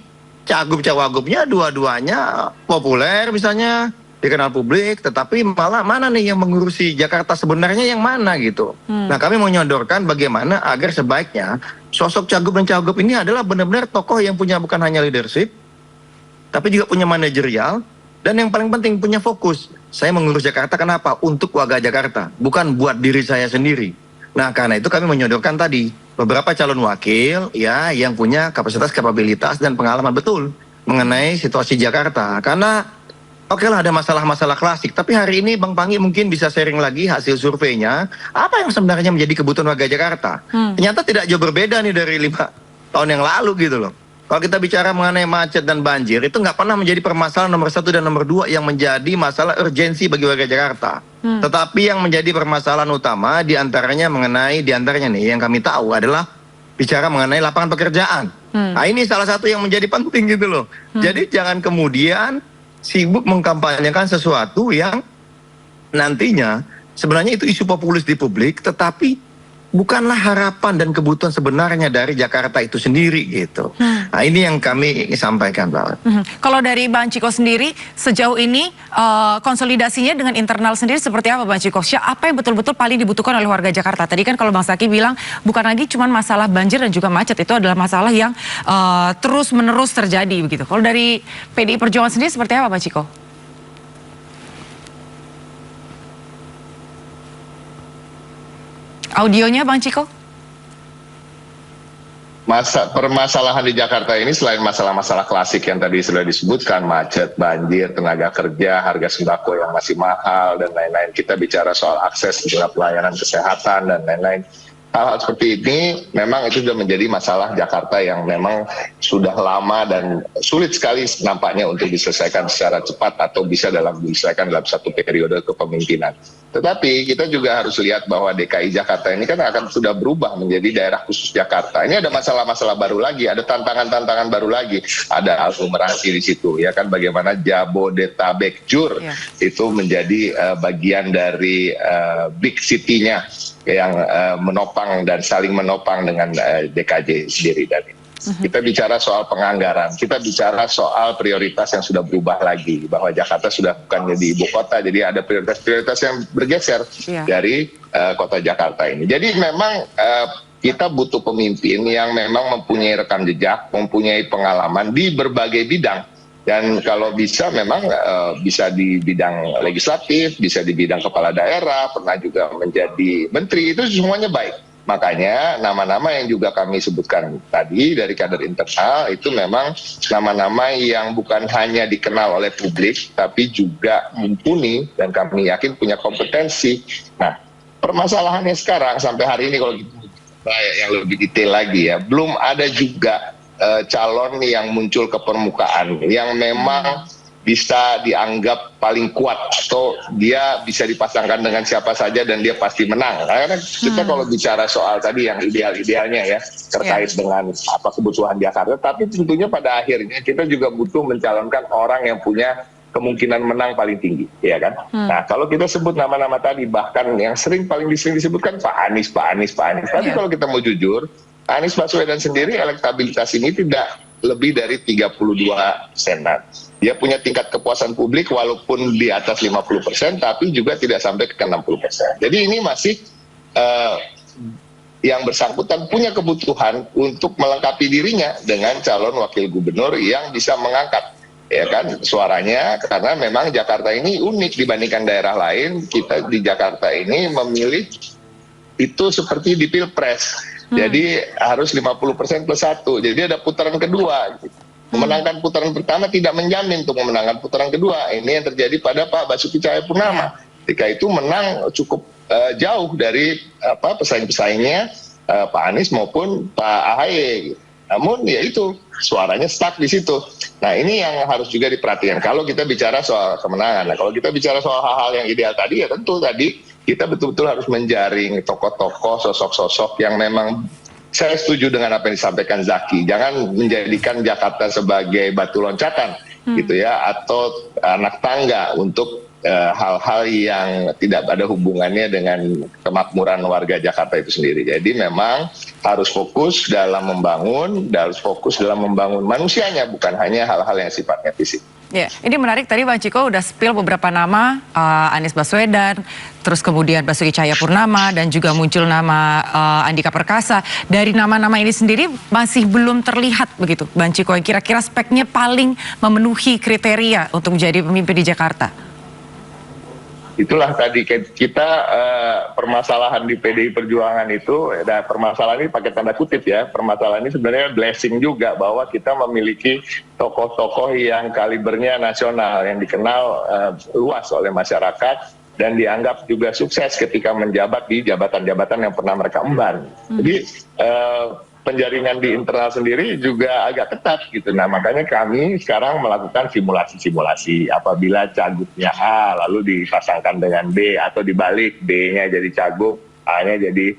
cagup-cawagupnya dua-duanya populer misalnya, dikenal publik, tetapi malah mana nih yang mengurusi Jakarta sebenarnya yang mana gitu. Nah, kami mau menyodorkan bagaimana agar sebaiknya sosok cagup dan cagup ini adalah benar-benar tokoh yang punya bukan hanya leadership, tapi juga punya manajerial, dan yang paling penting punya fokus. Saya mengurus Jakarta kenapa? Untuk warga Jakarta, bukan buat diri saya sendiri. Nah, karena itu kami menyodorkan tadi beberapa calon wakil ya yang punya kapasitas, kapabilitas, dan pengalaman betul mengenai situasi Jakarta. Karena oke lah ada masalah-masalah klasik, tapi hari ini Bang Panggi mungkin bisa sharing lagi hasil surveinya, apa yang sebenarnya menjadi kebutuhan warga Jakarta. Ternyata tidak jauh berbeda nih dari 5 tahun yang lalu gitu loh. Kalau kita bicara mengenai macet dan banjir, itu nggak pernah menjadi permasalahan nomor 1 dan nomor 2 yang menjadi masalah urgensi bagi warga Jakarta. Tetapi yang menjadi permasalahan utama diantaranya nih yang kami tahu adalah bicara mengenai lapangan pekerjaan. Nah, ini salah satu yang menjadi penting gitu loh. Jadi jangan kemudian sibuk mengkampanyekan sesuatu yang nantinya sebenarnya itu isu populis di publik, tetapi bukanlah harapan dan kebutuhan sebenarnya dari Jakarta itu sendiri gitu. Nah, ini yang kami sampaikan, Pak. Kalau dari Bang Ciko sendiri, sejauh ini konsolidasinya dengan internal sendiri seperti apa, Bang Ciko? Apa yang betul-betul paling dibutuhkan oleh warga Jakarta? Tadi kan kalau Bang Saki bilang bukan lagi cuma masalah banjir dan juga macet, itu adalah masalah yang terus-menerus terjadi begitu. Kalau dari PDI Perjuangan sendiri seperti apa, Bang Ciko? Audionya Bang Ciko? Permasalahan di Jakarta ini selain masalah-masalah klasik yang tadi sudah disebutkan, macet, banjir, tenaga kerja, harga sembako yang masih mahal, dan lain-lain. Kita bicara soal akses juga pelayanan kesehatan dan lain-lain. Hal-hal seperti ini memang itu sudah menjadi masalah Jakarta yang memang sudah lama dan sulit sekali nampaknya untuk diselesaikan secara cepat atau bisa diselesaikan dalam satu periode kepemimpinan. Tetapi kita juga harus lihat bahwa DKI Jakarta ini kan akan sudah berubah menjadi daerah khusus Jakarta. Ini ada masalah-masalah baru lagi, ada tantangan-tantangan baru lagi, ada aglomerasi di situ, ya kan, bagaimana Jabodetabek Jur itu menjadi bagian dari big city-nya yang menopang dan saling menopang dengan DKJ sendiri. Dan kita bicara soal penganggaran, kita bicara soal prioritas yang sudah berubah lagi, bahwa Jakarta sudah bukan jadi ibu kota, jadi ada prioritas-prioritas yang bergeser dari kota Jakarta ini. Jadi memang kita butuh pemimpin yang memang mempunyai rekam jejak, mempunyai pengalaman di berbagai bidang. Dan kalau bisa memang bisa di bidang legislatif, bisa di bidang kepala daerah, pernah juga menjadi menteri, itu semuanya baik. Makanya nama-nama yang juga kami sebutkan tadi dari kader internal itu memang nama-nama yang bukan hanya dikenal oleh publik, tapi juga mumpuni dan kami yakin punya kompetensi. Nah, permasalahannya sekarang sampai hari ini kalau kita yang lebih detail lagi ya, belum ada juga calon yang muncul ke permukaan yang memang bisa dianggap paling kuat atau dia bisa dipasangkan dengan siapa saja dan dia pasti menang. Karena kita kalau bicara soal tadi yang ideal-idealnya ya terkait dengan apa kebutuhan Jakarta, tapi tentunya pada akhirnya kita juga butuh mencalonkan orang yang punya kemungkinan menang paling tinggi, ya kan? Nah, kalau kita sebut nama-nama tadi, bahkan yang paling sering disebutkan Pak Anies. Tapi kalau kita mau jujur, Anies Baswedan sendiri elektabilitas ini tidak lebih dari 32%. Dia punya tingkat kepuasan publik walaupun di atas 50%, tapi juga tidak sampai ke 60%. Jadi ini masih yang bersangkutan punya kebutuhan untuk melengkapi dirinya dengan calon wakil gubernur yang bisa mengangkat, ya kan, suaranya, karena memang Jakarta ini unik dibandingkan daerah lain. Kita di Jakarta ini memilih itu seperti di Pilpres, jadi harus 50% plus 1, jadi ada putaran kedua. Memenangkan putaran pertama tidak menjamin untuk memenangkan putaran kedua. Ini yang terjadi pada Pak Basuki Cahayapurnama. Ketika itu menang cukup jauh dari pesaing-pesaingnya Pak Anies maupun Pak AHY. Namun ya itu suaranya stuck di situ. Nah ini yang harus juga diperhatikan kalau kita bicara soal kemenangan. Nah kalau kita bicara soal hal-hal yang ideal tadi, ya tentu tadi kita betul-betul harus menjaring tokoh-tokoh, sosok-sosok yang memang, saya setuju dengan apa yang disampaikan Zaki. Jangan menjadikan Jakarta sebagai batu loncatan gitu ya, atau anak tangga untuk hal-hal yang tidak ada hubungannya dengan kemakmuran warga Jakarta itu sendiri. Jadi memang harus fokus dalam membangun, harus fokus dalam membangun manusianya, bukan hanya hal-hal yang sifatnya fisik. Ya, ini menarik, tadi Bang Ciko udah spill beberapa nama, Anies Baswedan, terus kemudian Basuki Cahayapurnama, dan juga muncul nama Andika Perkasa. Dari nama-nama ini sendiri masih belum terlihat begitu, Bang Ciko, yang kira-kira speknya paling memenuhi kriteria untuk menjadi pemimpin di Jakarta. Itulah tadi kita permasalahan di PDI Perjuangan itu, nah permasalahan ini pakai tanda kutip ya, permasalahan ini sebenarnya blessing juga bahwa kita memiliki tokoh-tokoh yang kalibernya nasional, yang dikenal luas oleh masyarakat dan dianggap juga sukses ketika menjabat di jabatan-jabatan yang pernah mereka emban. Jadi penjaringan di internal sendiri juga agak ketat gitu. Nah makanya kami sekarang melakukan simulasi-simulasi. Apabila cagupnya A lalu dipasangkan dengan B, atau dibalik, B-nya jadi cagup, A-nya jadi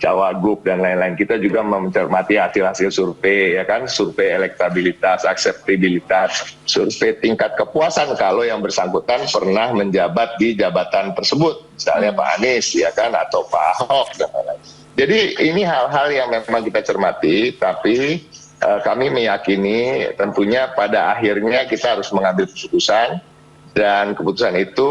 cawagup dan lain-lain. Kita juga mencermati hasil-hasil survei, ya kan, survei elektabilitas, akseptabilitas, survei tingkat kepuasan kalau yang bersangkutan pernah menjabat di jabatan tersebut, misalnya Pak Anies, ya kan, atau Pak Ahok dan lain-lain. Jadi ini hal-hal yang memang kita cermati, tapi kami meyakini tentunya pada akhirnya kita harus mengambil keputusan, dan keputusan itu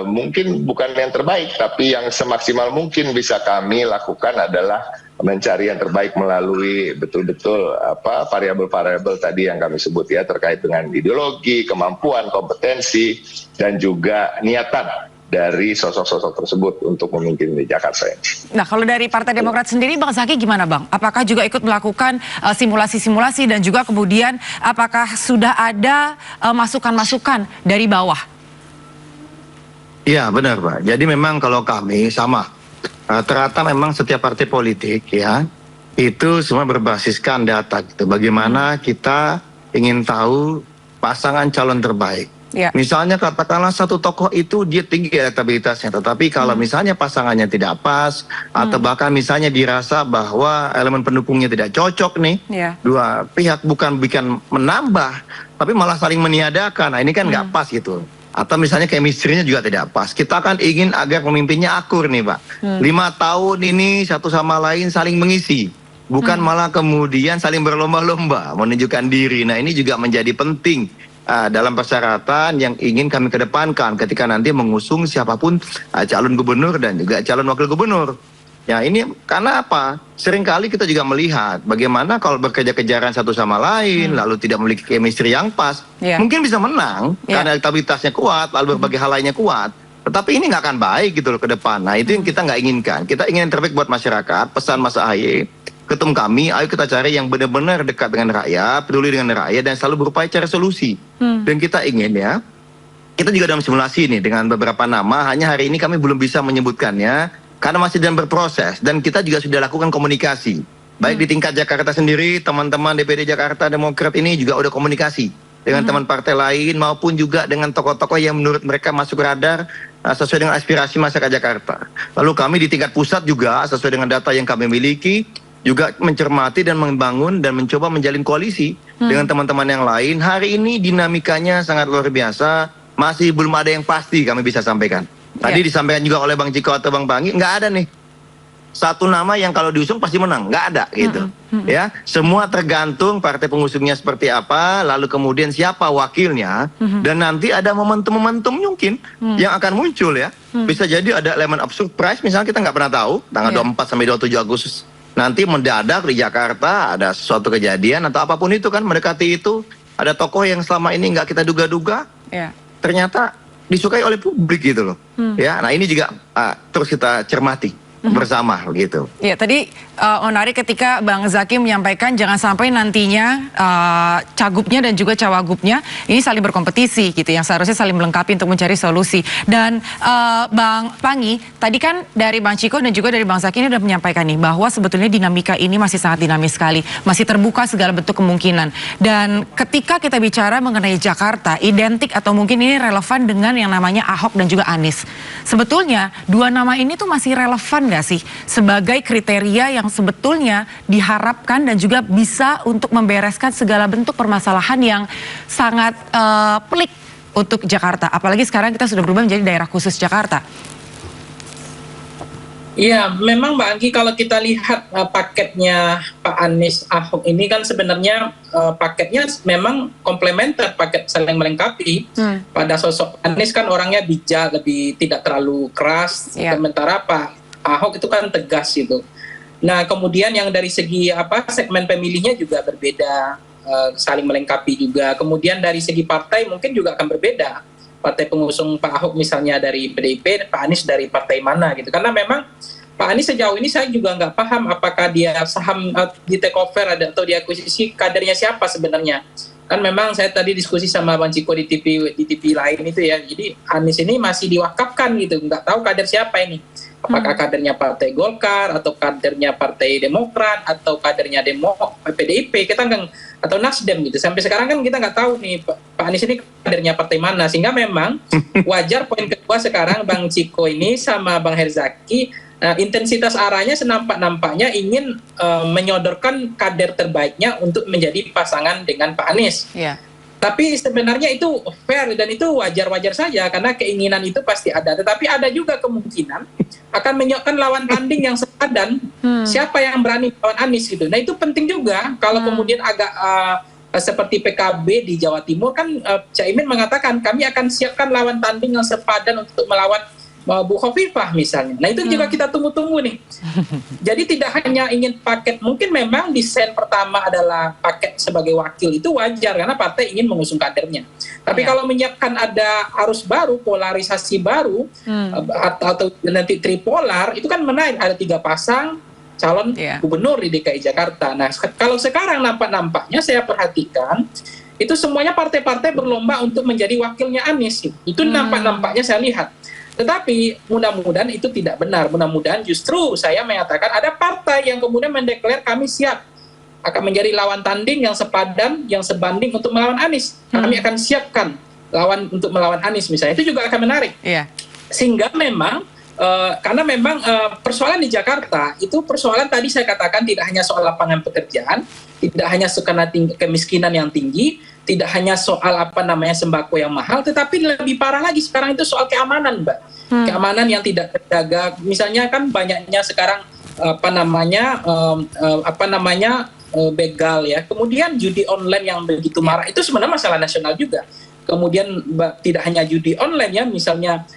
mungkin bukan yang terbaik, tapi yang semaksimal mungkin bisa kami lakukan adalah mencari yang terbaik melalui betul-betul variabel-variabel tadi yang kami sebut ya, terkait dengan ideologi, kemampuan, kompetensi, dan juga niatan dari sosok-sosok tersebut untuk memimpin di Jakarta. Nah, kalau dari Partai Demokrat sendiri, Bang Zaki gimana, Bang? Apakah juga ikut melakukan simulasi-simulasi, dan juga kemudian apakah sudah ada masukan-masukan dari bawah? Iya, benar, Pak. Jadi memang kalau kami sama, ternyata memang setiap partai politik ya, itu semua berbasiskan data gitu. Bagaimana kita ingin tahu pasangan calon terbaik. Ya. Misalnya katakanlah satu tokoh itu dia tinggi elektabilitasnya, tetapi kalau misalnya pasangannya tidak pas, atau bahkan misalnya dirasa bahwa elemen pendukungnya tidak cocok nih, dua pihak bukan menambah, tapi malah saling meniadakan. Nah ini kan nggak pas gitu. Atau misalnya chemistry-nya juga tidak pas. Kita kan ingin agar pemimpinnya akur nih Pak. 5 tahun ini satu sama lain saling mengisi, bukan malah kemudian saling berlomba-lomba menunjukkan diri. Nah ini juga menjadi penting dalam persyaratan yang ingin kami kedepankan ketika nanti mengusung siapapun calon gubernur dan juga calon wakil gubernur. Ya ini karena apa? Seringkali kita juga melihat bagaimana kalau berkejar-kejaran satu sama lain, lalu tidak memiliki chemistry yang pas, mungkin bisa menang karena elektabilitasnya kuat, lalu berbagai hal lainnya kuat. Tetapi ini nggak akan baik gitu loh ke depan. Nah itu yang kita nggak inginkan. Kita ingin yang terbaik buat masyarakat. Pesan Mas AHY, ketum kami, ayo kita cari yang benar-benar dekat dengan rakyat, peduli dengan rakyat, dan selalu berupaya cari solusi. Dan kita ingin ya, kita juga dalam simulasi nih dengan beberapa nama, hanya hari ini kami belum bisa menyebutkannya, karena masih dalam berproses, dan kita juga sudah lakukan komunikasi. Baik di tingkat Jakarta sendiri, teman-teman DPD Jakarta Demokrat ini juga udah komunikasi dengan teman partai lain, maupun juga dengan tokoh-tokoh yang menurut mereka masuk radar sesuai dengan aspirasi masyarakat Jakarta. Lalu kami di tingkat pusat juga, sesuai dengan data yang kami miliki, juga mencermati dan membangun dan mencoba menjalin koalisi dengan teman-teman yang lain. Hari ini dinamikanya sangat luar biasa, masih belum ada yang pasti kami bisa sampaikan. Tadi disampaikan juga oleh Bang Ciko atau Bang Bangi, nggak ada nih satu nama yang kalau diusung pasti menang, nggak ada gitu. Ya, semua tergantung partai pengusungnya seperti apa, lalu kemudian siapa wakilnya, dan nanti ada momentum-momentum mungkin yang akan muncul ya. Bisa jadi ada elemen of surprise, misalnya kita nggak pernah tahu, tanggal 24 sampai 27 Agustus nanti mendadak di Jakarta ada suatu kejadian atau apapun itu kan mendekati itu, ada tokoh yang selama ini nggak kita duga-duga, ternyata disukai oleh publik gitu loh. Ya, nah ini juga terus kita cermati bersama gitu. Ya, tadi menarik ketika Bang Zaky menyampaikan jangan sampai nantinya cagupnya dan juga cawagupnya ini saling berkompetisi gitu, yang seharusnya saling melengkapi untuk mencari solusi. Dan Bang Pangi, tadi kan dari Bang Ciko dan juga dari Bang Zaky ini sudah menyampaikan nih bahwa sebetulnya dinamika ini masih sangat dinamis sekali, masih terbuka segala bentuk kemungkinan. Dan ketika kita bicara mengenai Jakarta, identik atau mungkin ini relevan dengan yang namanya Ahok dan juga Anies. Sebetulnya dua nama ini tuh masih relevan nggak sih sebagai kriteria yang sebetulnya diharapkan dan juga bisa untuk membereskan segala bentuk permasalahan yang sangat pelik untuk Jakarta, apalagi sekarang kita sudah berubah menjadi daerah khusus Jakarta. Iya, memang Mbak Anggi, kalau kita lihat paketnya Pak Anies Ahok ini kan sebenarnya paketnya memang komplementer, paket saling melengkapi. Pada sosok Anies kan orangnya bijak, lebih tidak terlalu keras, sementara Pak Ahok itu kan tegas gitu. Nah, kemudian yang dari segi segmen pemilihnya juga berbeda, saling melengkapi juga. Kemudian dari segi partai mungkin juga akan berbeda. Partai pengusung Pak Ahok misalnya dari PDIP, Pak Anies dari partai mana gitu. Karena memang Pak Anies sejauh ini saya juga nggak paham apakah dia saham di take over atau diakuisisi, kadernya siapa sebenarnya. Kan memang saya tadi diskusi sama Bang Ciko di TV lain itu ya. Jadi Anies ini masih diwakafkan gitu, nggak tahu kader siapa ini. Apakah kadernya Partai Golkar atau kadernya Partai Demokrat atau kadernya PDIP, kita nggak, atau Nasdem gitu. Sampai sekarang kan kita nggak tahu nih Pak Anies ini kadernya partai mana. Sehingga memang wajar poin kedua sekarang Bang Ciko ini sama Bang Herzaki intensitas arahnya senampak-nampaknya ingin menyodorkan kader terbaiknya untuk menjadi pasangan dengan Pak Anies. Tapi sebenarnya itu fair dan itu wajar-wajar saja karena keinginan itu pasti ada. Tetapi ada juga kemungkinan akan menyiapkan lawan tanding yang sepadan. Siapa yang berani lawan Anies gitu. Nah itu penting juga kalau kemudian agak seperti PKB di Jawa Timur kan Caimin mengatakan kami akan siapkan lawan tanding yang sepadan untuk melawan Bu Khofifah misalnya. Nah itu juga kita tunggu-tunggu nih. Jadi tidak hanya ingin paket, mungkin memang desain pertama adalah paket sebagai wakil itu wajar karena partai ingin mengusung kadernya. Tapi kalau menyiapkan ada arus baru, polarisasi baru atau nanti tripolar itu kan menarik, ada 3 pasang calon gubernur di DKI Jakarta. Nah kalau sekarang nampaknya saya perhatikan itu semuanya partai-partai berlomba untuk menjadi wakilnya Anies. Itu nampaknya saya lihat. Tetapi mudah-mudahan itu tidak benar. Mudah-mudahan justru saya mengatakan ada partai yang kemudian mendeklar kami siap akan menjadi lawan tanding yang sepadan, yang sebanding untuk melawan Anies. Kami akan siapkan lawan untuk melawan Anies misalnya. Itu juga akan menarik. Sehingga memang karena memang persoalan di Jakarta itu persoalan tadi saya katakan tidak hanya soal lapangan pekerjaan, tidak hanya karena kemiskinan yang tinggi, tidak hanya soal sembako yang mahal, tetapi lebih parah lagi sekarang itu soal keamanan, Mbak. Keamanan yang tidak terjaga. Misalnya kan banyaknya sekarang begal ya. Kemudian judi online yang begitu marak itu sebenarnya masalah nasional juga. Kemudian tidak hanya judi online ya, misalnya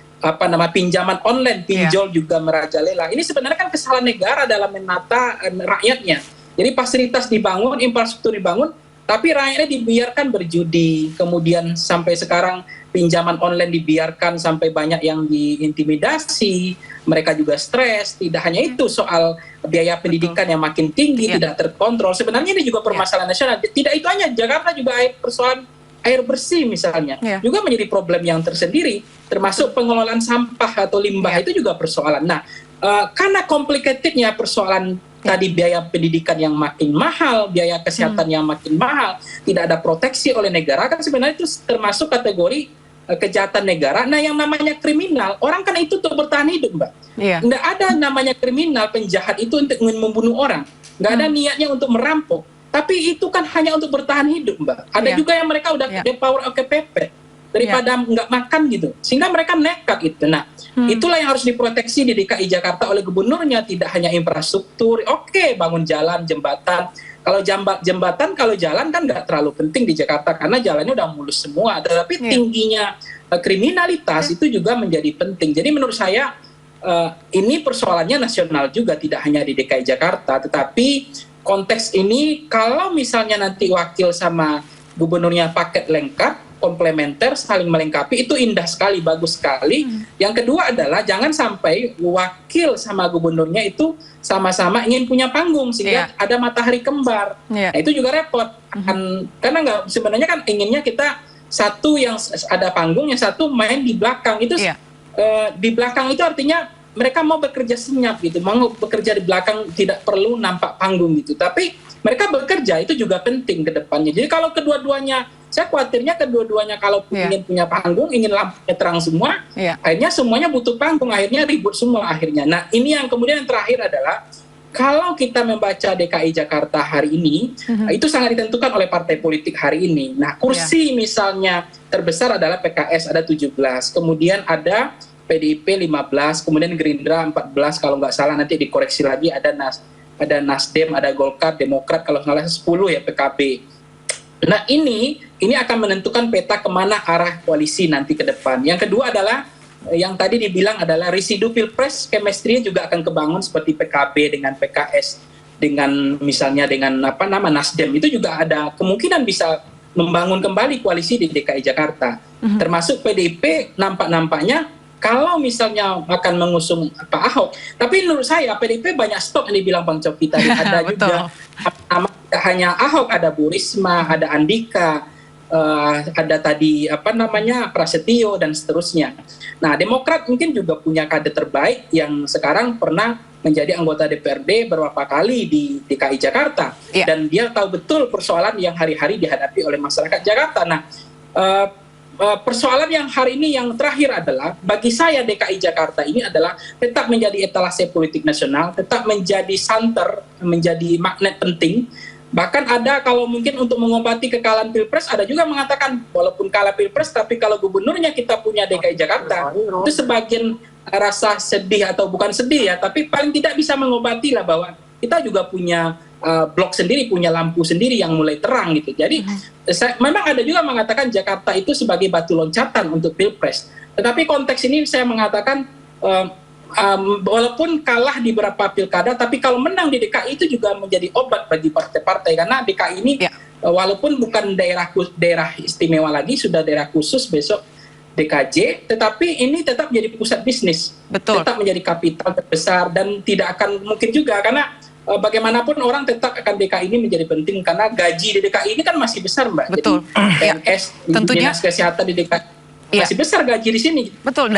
pinjaman online, pinjol juga merajalela. Ini sebenarnya kan kesalahan negara dalam menata rakyatnya. Jadi fasilitas dibangun, infrastruktur dibangun, tapi rakyatnya dibiarkan berjudi. Kemudian sampai sekarang pinjaman online dibiarkan sampai banyak yang diintimidasi, mereka juga stres. Tidak hanya itu, soal biaya pendidikan yang makin tinggi, tidak terkontrol. Sebenarnya ini juga permasalahan nasional. Tidak itu hanya, Jakarta juga persoalan air bersih misalnya, juga menjadi problem yang tersendiri, termasuk pengelolaan sampah atau limbah itu juga persoalan. Nah, karena complicatednya persoalan tadi biaya pendidikan yang makin mahal, biaya kesehatan yang makin mahal, tidak ada proteksi oleh negara, kan sebenarnya itu termasuk kategori kejahatan negara. Nah, yang namanya kriminal, orang kan itu untuk bertahan hidup, Mbak. Nggak ada namanya kriminal, penjahat itu untuk ingin membunuh orang. Nggak ada niatnya untuk merampok. Tapi itu kan hanya untuk bertahan hidup, Mbak. Ada juga yang mereka udah the power of kepepet. daripada nggak makan gitu, sehingga mereka nekat gitu. Nah, itulah yang harus diproteksi di DKI Jakarta oleh gubernurnya, tidak hanya infrastruktur, oke, bangun jalan, jembatan. Kalau jembatan, kalau jalan kan nggak terlalu penting di Jakarta karena jalannya udah mulus semua. Tetapi tingginya kriminalitas itu juga menjadi penting. Jadi menurut saya ini persoalannya nasional juga, tidak hanya di DKI Jakarta. Tetapi konteks ini kalau misalnya nanti wakil sama gubernurnya paket lengkap, komplementer, saling melengkapi, itu indah sekali, bagus sekali. Yang kedua adalah jangan sampai wakil sama gubernurnya itu sama-sama ingin punya panggung sehingga ada matahari kembar. Nah, itu juga repot. Karena sebenarnya kan inginnya kita satu yang ada panggung, yang satu main di belakang. Itu di belakang itu artinya mereka mau bekerja senyap gitu, mau bekerja di belakang, tidak perlu nampak panggung gitu. Tapi mereka bekerja itu juga penting ke depannya. Jadi kalau kedua-duanya, saya khawatirnya kedua-duanya kalau ingin punya panggung, ingin lampunya terang semua, akhirnya semuanya butuh panggung, akhirnya ribut semua akhirnya. Nah, ini yang kemudian yang terakhir adalah kalau kita membaca DKI Jakarta hari ini, itu sangat ditentukan oleh partai politik hari ini. Nah, kursi misalnya terbesar adalah PKS ada 17, kemudian ada PDIP 15, kemudian Gerindra 14, kalau nggak salah nanti dikoreksi lagi, ada Nasdem, ada Golkar, Demokrat, kalau nggak salah 10 ya PKB. Nah, ini akan menentukan peta kemana arah koalisi nanti ke depan. Yang kedua adalah yang tadi dibilang adalah residu pilpres, chemistry juga akan kebangun seperti PKB dengan PKS, dengan misalnya dengan Nasdem, itu juga ada kemungkinan bisa membangun kembali koalisi di DKI Jakarta. Termasuk PDIP nampaknya kalau misalnya akan mengusung Pak Ahok. Tapi menurut saya PDIP banyak stok yang dibilang Bang Coki tadi. Ada juga nama, tidak hanya Ahok, ada Bu Risma, ada Andika, ada tadi Prasetyo dan seterusnya. Nah, Demokrat mungkin juga punya kader terbaik yang sekarang pernah menjadi anggota DPRD beberapa kali di DKI Jakarta, dan dia tahu betul persoalan yang hari-hari dihadapi oleh masyarakat Jakarta. Nah, persoalan yang hari ini yang terakhir adalah bagi saya DKI Jakarta ini adalah tetap menjadi etalase politik nasional, tetap menjadi santer, menjadi magnet penting. Bahkan ada kalau mungkin untuk mengobati kekalahan Pilpres, ada juga mengatakan walaupun kalah Pilpres tapi kalau gubernurnya kita punya DKI Jakarta, itu sebagian rasa sedih atau bukan sedih ya, tapi paling tidak bisa mengobati lah bahwa kita juga punya blok sendiri, punya lampu sendiri yang mulai terang gitu. Jadi memang ada juga mengatakan Jakarta itu sebagai batu loncatan untuk Pilpres. Tetapi konteks ini saya mengatakan walaupun kalah di beberapa pilkada, tapi kalau menang di DKI itu juga menjadi obat bagi partai-partai, karena DKI ini walaupun bukan daerah istimewa lagi, sudah daerah khusus besok DKJ, tetapi ini tetap menjadi pusat bisnis, tetap menjadi kapital terbesar, dan tidak akan mungkin juga karena bagaimanapun orang tetap akan DKI ini menjadi penting karena gaji di DKI ini kan masih besar, Mbak. Betul. Jadi PNS, Dinas Kesehatan di DKI masih besar gaji di sini. Betul,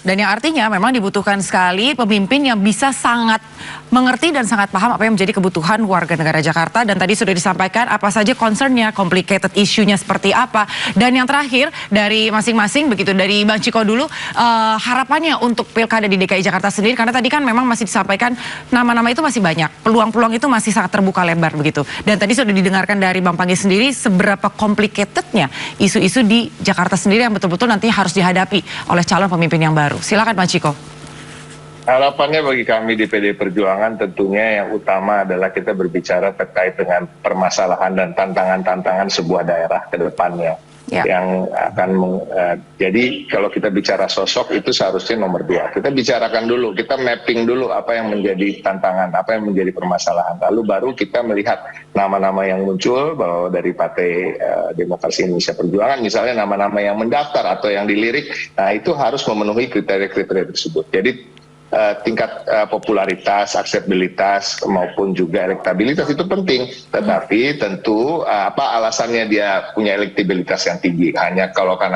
dan yang artinya memang dibutuhkan sekali pemimpin yang bisa sangat mengerti dan sangat paham apa yang menjadi kebutuhan warga negara Jakarta. Dan tadi sudah disampaikan apa saja concernnya, complicated isunya seperti apa. Dan yang terakhir dari masing-masing, begitu dari Bang Ciko dulu, harapannya untuk pilkada di DKI Jakarta sendiri, karena tadi kan memang masih disampaikan nama-nama itu masih banyak, peluang-peluang itu masih sangat terbuka lebar begitu. Dan tadi sudah didengarkan dari Bang Panggi sendiri seberapa complicatednya isu-isu di Jakarta sendiri yang betul-betul nantinya harus dihadapi oleh calon pemimpin yang baru. Silakan Bang Ciko. Harapannya bagi kami di PD Perjuangan tentunya yang utama adalah kita berbicara terkait dengan permasalahan dan tantangan-tantangan sebuah daerah ke depannya. Yang akan jadi kalau kita bicara sosok itu seharusnya nomor 2. Kita bicarakan dulu, kita mapping dulu apa yang menjadi tantangan, apa yang menjadi permasalahan. Lalu baru kita melihat nama-nama yang muncul bahwa dari Partai Demokrasi Indonesia Perjuangan misalnya nama-nama yang mendaftar atau yang dilirik, nah itu harus memenuhi kriteria-kriteria tersebut. Jadi tingkat popularitas, akseptabilitas maupun juga elektabilitas itu penting, tetapi tentu apa alasannya dia punya elektabilitas yang tinggi? Karena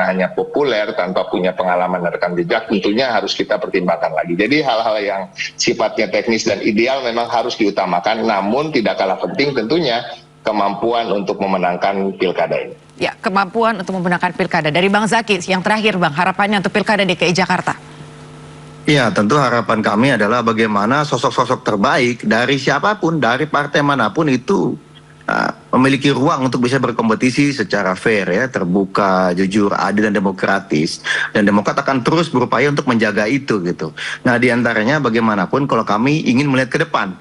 hanya populer tanpa punya pengalaman dan rekam jejak, tentunya harus kita pertimbangkan lagi. Jadi hal-hal yang sifatnya teknis dan ideal memang harus diutamakan, namun tidak kalah penting tentunya kemampuan untuk memenangkan pilkada ini. Ya, kemampuan untuk memenangkan pilkada. Dari Bang Zaki, yang terakhir Bang, harapannya untuk pilkada DKI Jakarta. Ya, tentu harapan kami adalah bagaimana sosok-sosok terbaik dari siapapun, dari partai manapun itu memiliki ruang untuk bisa berkompetisi secara fair ya, terbuka, jujur, adil dan demokratis. Dan Demokrat akan terus berupaya untuk menjaga itu gitu. Nah, diantaranya bagaimanapun kalau kami ingin melihat ke depan.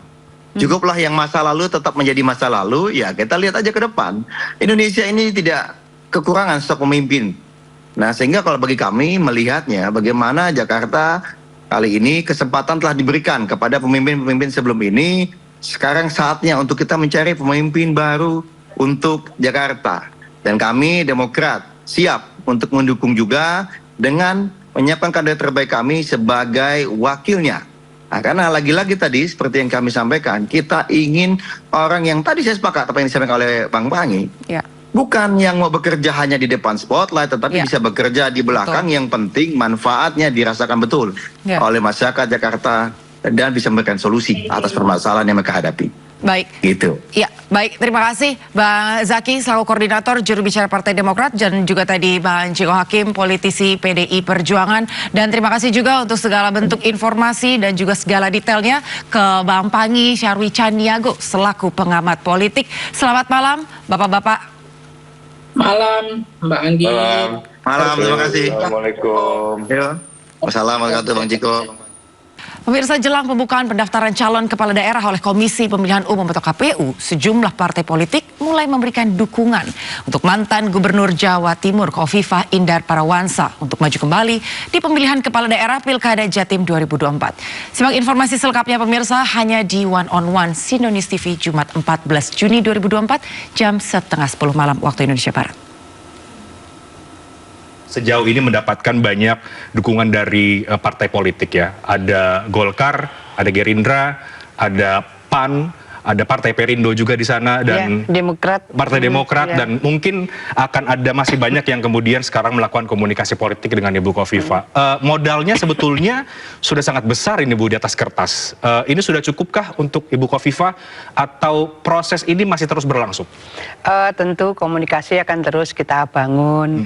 Cukuplah yang masa lalu tetap menjadi masa lalu, ya kita lihat aja ke depan. Indonesia ini tidak kekurangan sosok pemimpin. Nah, sehingga kalau bagi kami melihatnya bagaimana Jakarta kali ini kesempatan telah diberikan kepada pemimpin-pemimpin sebelum ini. Sekarang saatnya untuk kita mencari pemimpin baru untuk Jakarta. Dan kami Demokrat siap untuk mendukung juga dengan menyiapkan kader terbaik kami sebagai wakilnya. Nah, karena lagi-lagi tadi seperti yang kami sampaikan, kita ingin orang yang tadi saya sepakat apa yang disampaikan oleh Bang Pangi, bukan yang mau bekerja hanya di depan spotlight, tetapi bisa bekerja di belakang. Yang penting manfaatnya dirasakan betul oleh masyarakat Jakarta dan bisa memberikan solusi atas permasalahan yang mereka hadapi. Baik. Gitu. Ya, baik. Terima kasih Bang Zaki selaku koordinator juru bicara Partai Demokrat dan juga tadi Bang Ciko Hakim politisi PDI Perjuangan, dan terima kasih juga untuk segala bentuk informasi dan juga segala detailnya ke Bang Pangi Syarwi Caniago selaku pengamat politik. Selamat malam Bapak-bapak. Malam Mbak Anggi. Malam, terima kasih. Assalamualaikum. Wassalamualaikum Bang Ciko. Pemirsa, jelang pembukaan pendaftaran calon kepala daerah oleh Komisi Pemilihan Umum atau KPU, sejumlah partai politik mulai memberikan dukungan untuk mantan Gubernur Jawa Timur Khofifah Indar Parawansa untuk maju kembali di pemilihan kepala daerah Pilkada Jatim 2024. Simak informasi selengkapnya pemirsa hanya di One on One Sinonews TV Jumat 14 Juni 2024 jam 9:30 malam waktu Indonesia Barat. Sejauh ini mendapatkan banyak dukungan dari partai politik ya. Ada Golkar, ada Gerindra, ada PAN, ada Partai Perindo juga di sana dan Partai Demokrat dan mungkin akan ada masih banyak yang kemudian sekarang melakukan komunikasi politik dengan Ibu Khofifah. Modalnya sebetulnya sudah sangat besar ini Bu di atas kertas. Ini sudah cukupkah untuk Ibu Khofifah atau proses ini masih terus berlangsung? Tentu komunikasi akan terus kita bangun.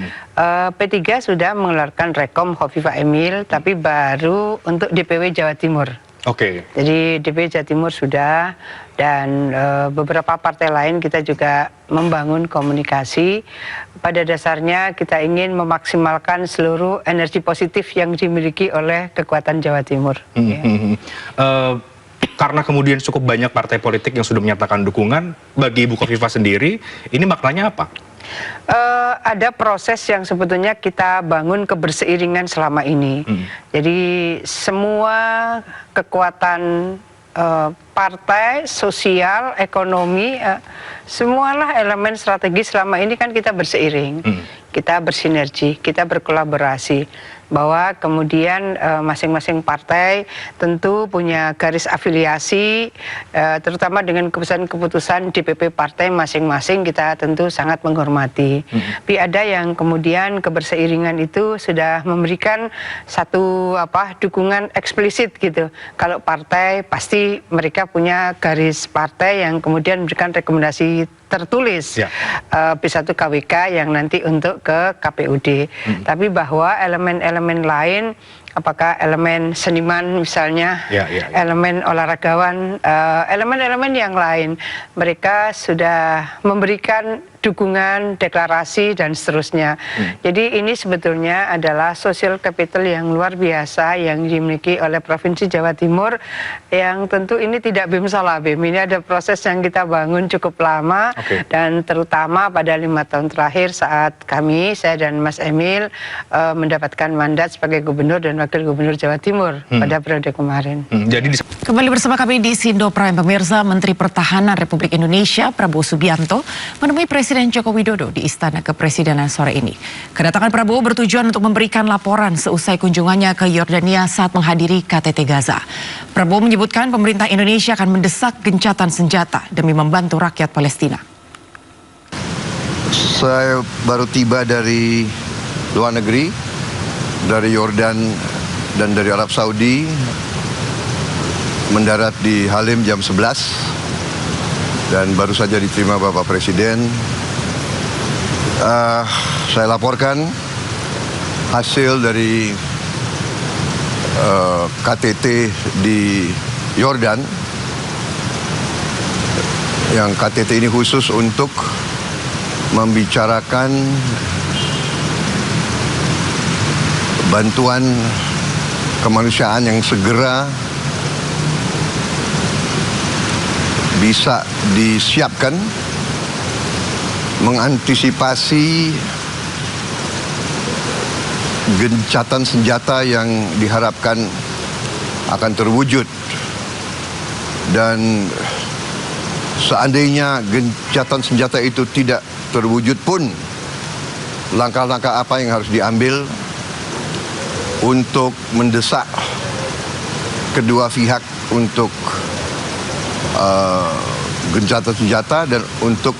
P3 sudah mengeluarkan rekom Khofifah Emil, tapi baru untuk DPW Jawa Timur. Oke. Jadi DPW Jawa Timur sudah, dan beberapa partai lain kita juga membangun komunikasi. Pada dasarnya kita ingin memaksimalkan seluruh energi positif yang dimiliki oleh kekuatan Jawa Timur. Karena kemudian cukup banyak partai politik yang sudah menyatakan dukungan, bagi Ibu Khofifah sendiri, ini maknanya apa? Ada proses yang sebetulnya kita bangun keberseiringan selama ini. Jadi semua kekuatan partai, sosial, ekonomi, semualah elemen strategis selama ini kan kita berseiring, kita bersinergi, kita berkolaborasi. Bahwa kemudian masing-masing partai tentu punya garis afiliasi, terutama dengan keputusan-keputusan DPP partai masing-masing kita tentu sangat menghormati. Tapi ada yang kemudian keberseiringan itu sudah memberikan satu dukungan eksplisit gitu. Kalau partai pasti mereka punya garis partai yang kemudian memberikan rekomendasi tertulis P1 KWK yang nanti untuk ke KPUD. Tapi bahwa elemen-elemen lain, apakah elemen seniman misalnya, elemen olahragawan, elemen-elemen yang lain, mereka sudah memberikan dukungan, deklarasi, dan seterusnya. Jadi ini sebetulnya adalah social capital yang luar biasa yang dimiliki oleh Provinsi Jawa Timur, yang tentu ini tidak bim salah bim. Ini ada proses yang kita bangun cukup lama, dan terutama pada 5 tahun terakhir saat kami, saya dan Mas Emil, mendapatkan mandat sebagai Gubernur dan Wakil Gubernur Jawa Timur pada periode kemarin. Kembali bersama kami di Sindo Prime pemirsa, Menteri Pertahanan Republik Indonesia Prabowo Subianto menemui Presiden Joko Widodo di Istana Kepresidenan sore ini. Kedatangan Prabowo bertujuan untuk memberikan laporan seusai kunjungannya ke Yordania saat menghadiri KTT Gaza. Prabowo menyebutkan pemerintah Indonesia akan mendesak gencatan senjata demi membantu rakyat Palestina. Saya baru tiba dari luar negeri, dari Yordan dan dari Arab Saudi, mendarat di Halim jam 11 dan baru saja diterima Bapak Presiden. Saya laporkan hasil dari KTT di Yordan yang KTT ini khusus untuk membicarakan bantuan kemanusiaan yang segera bisa disiapkan, mengantisipasi gencatan senjata yang diharapkan akan terwujud. Dan seandainya gencatan senjata itu tidak terwujud pun, langkah-langkah apa yang harus diambil untuk mendesak kedua pihak untuk gencatan senjata dan untuk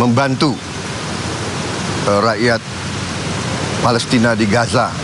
membantu rakyat Palestina di Gaza.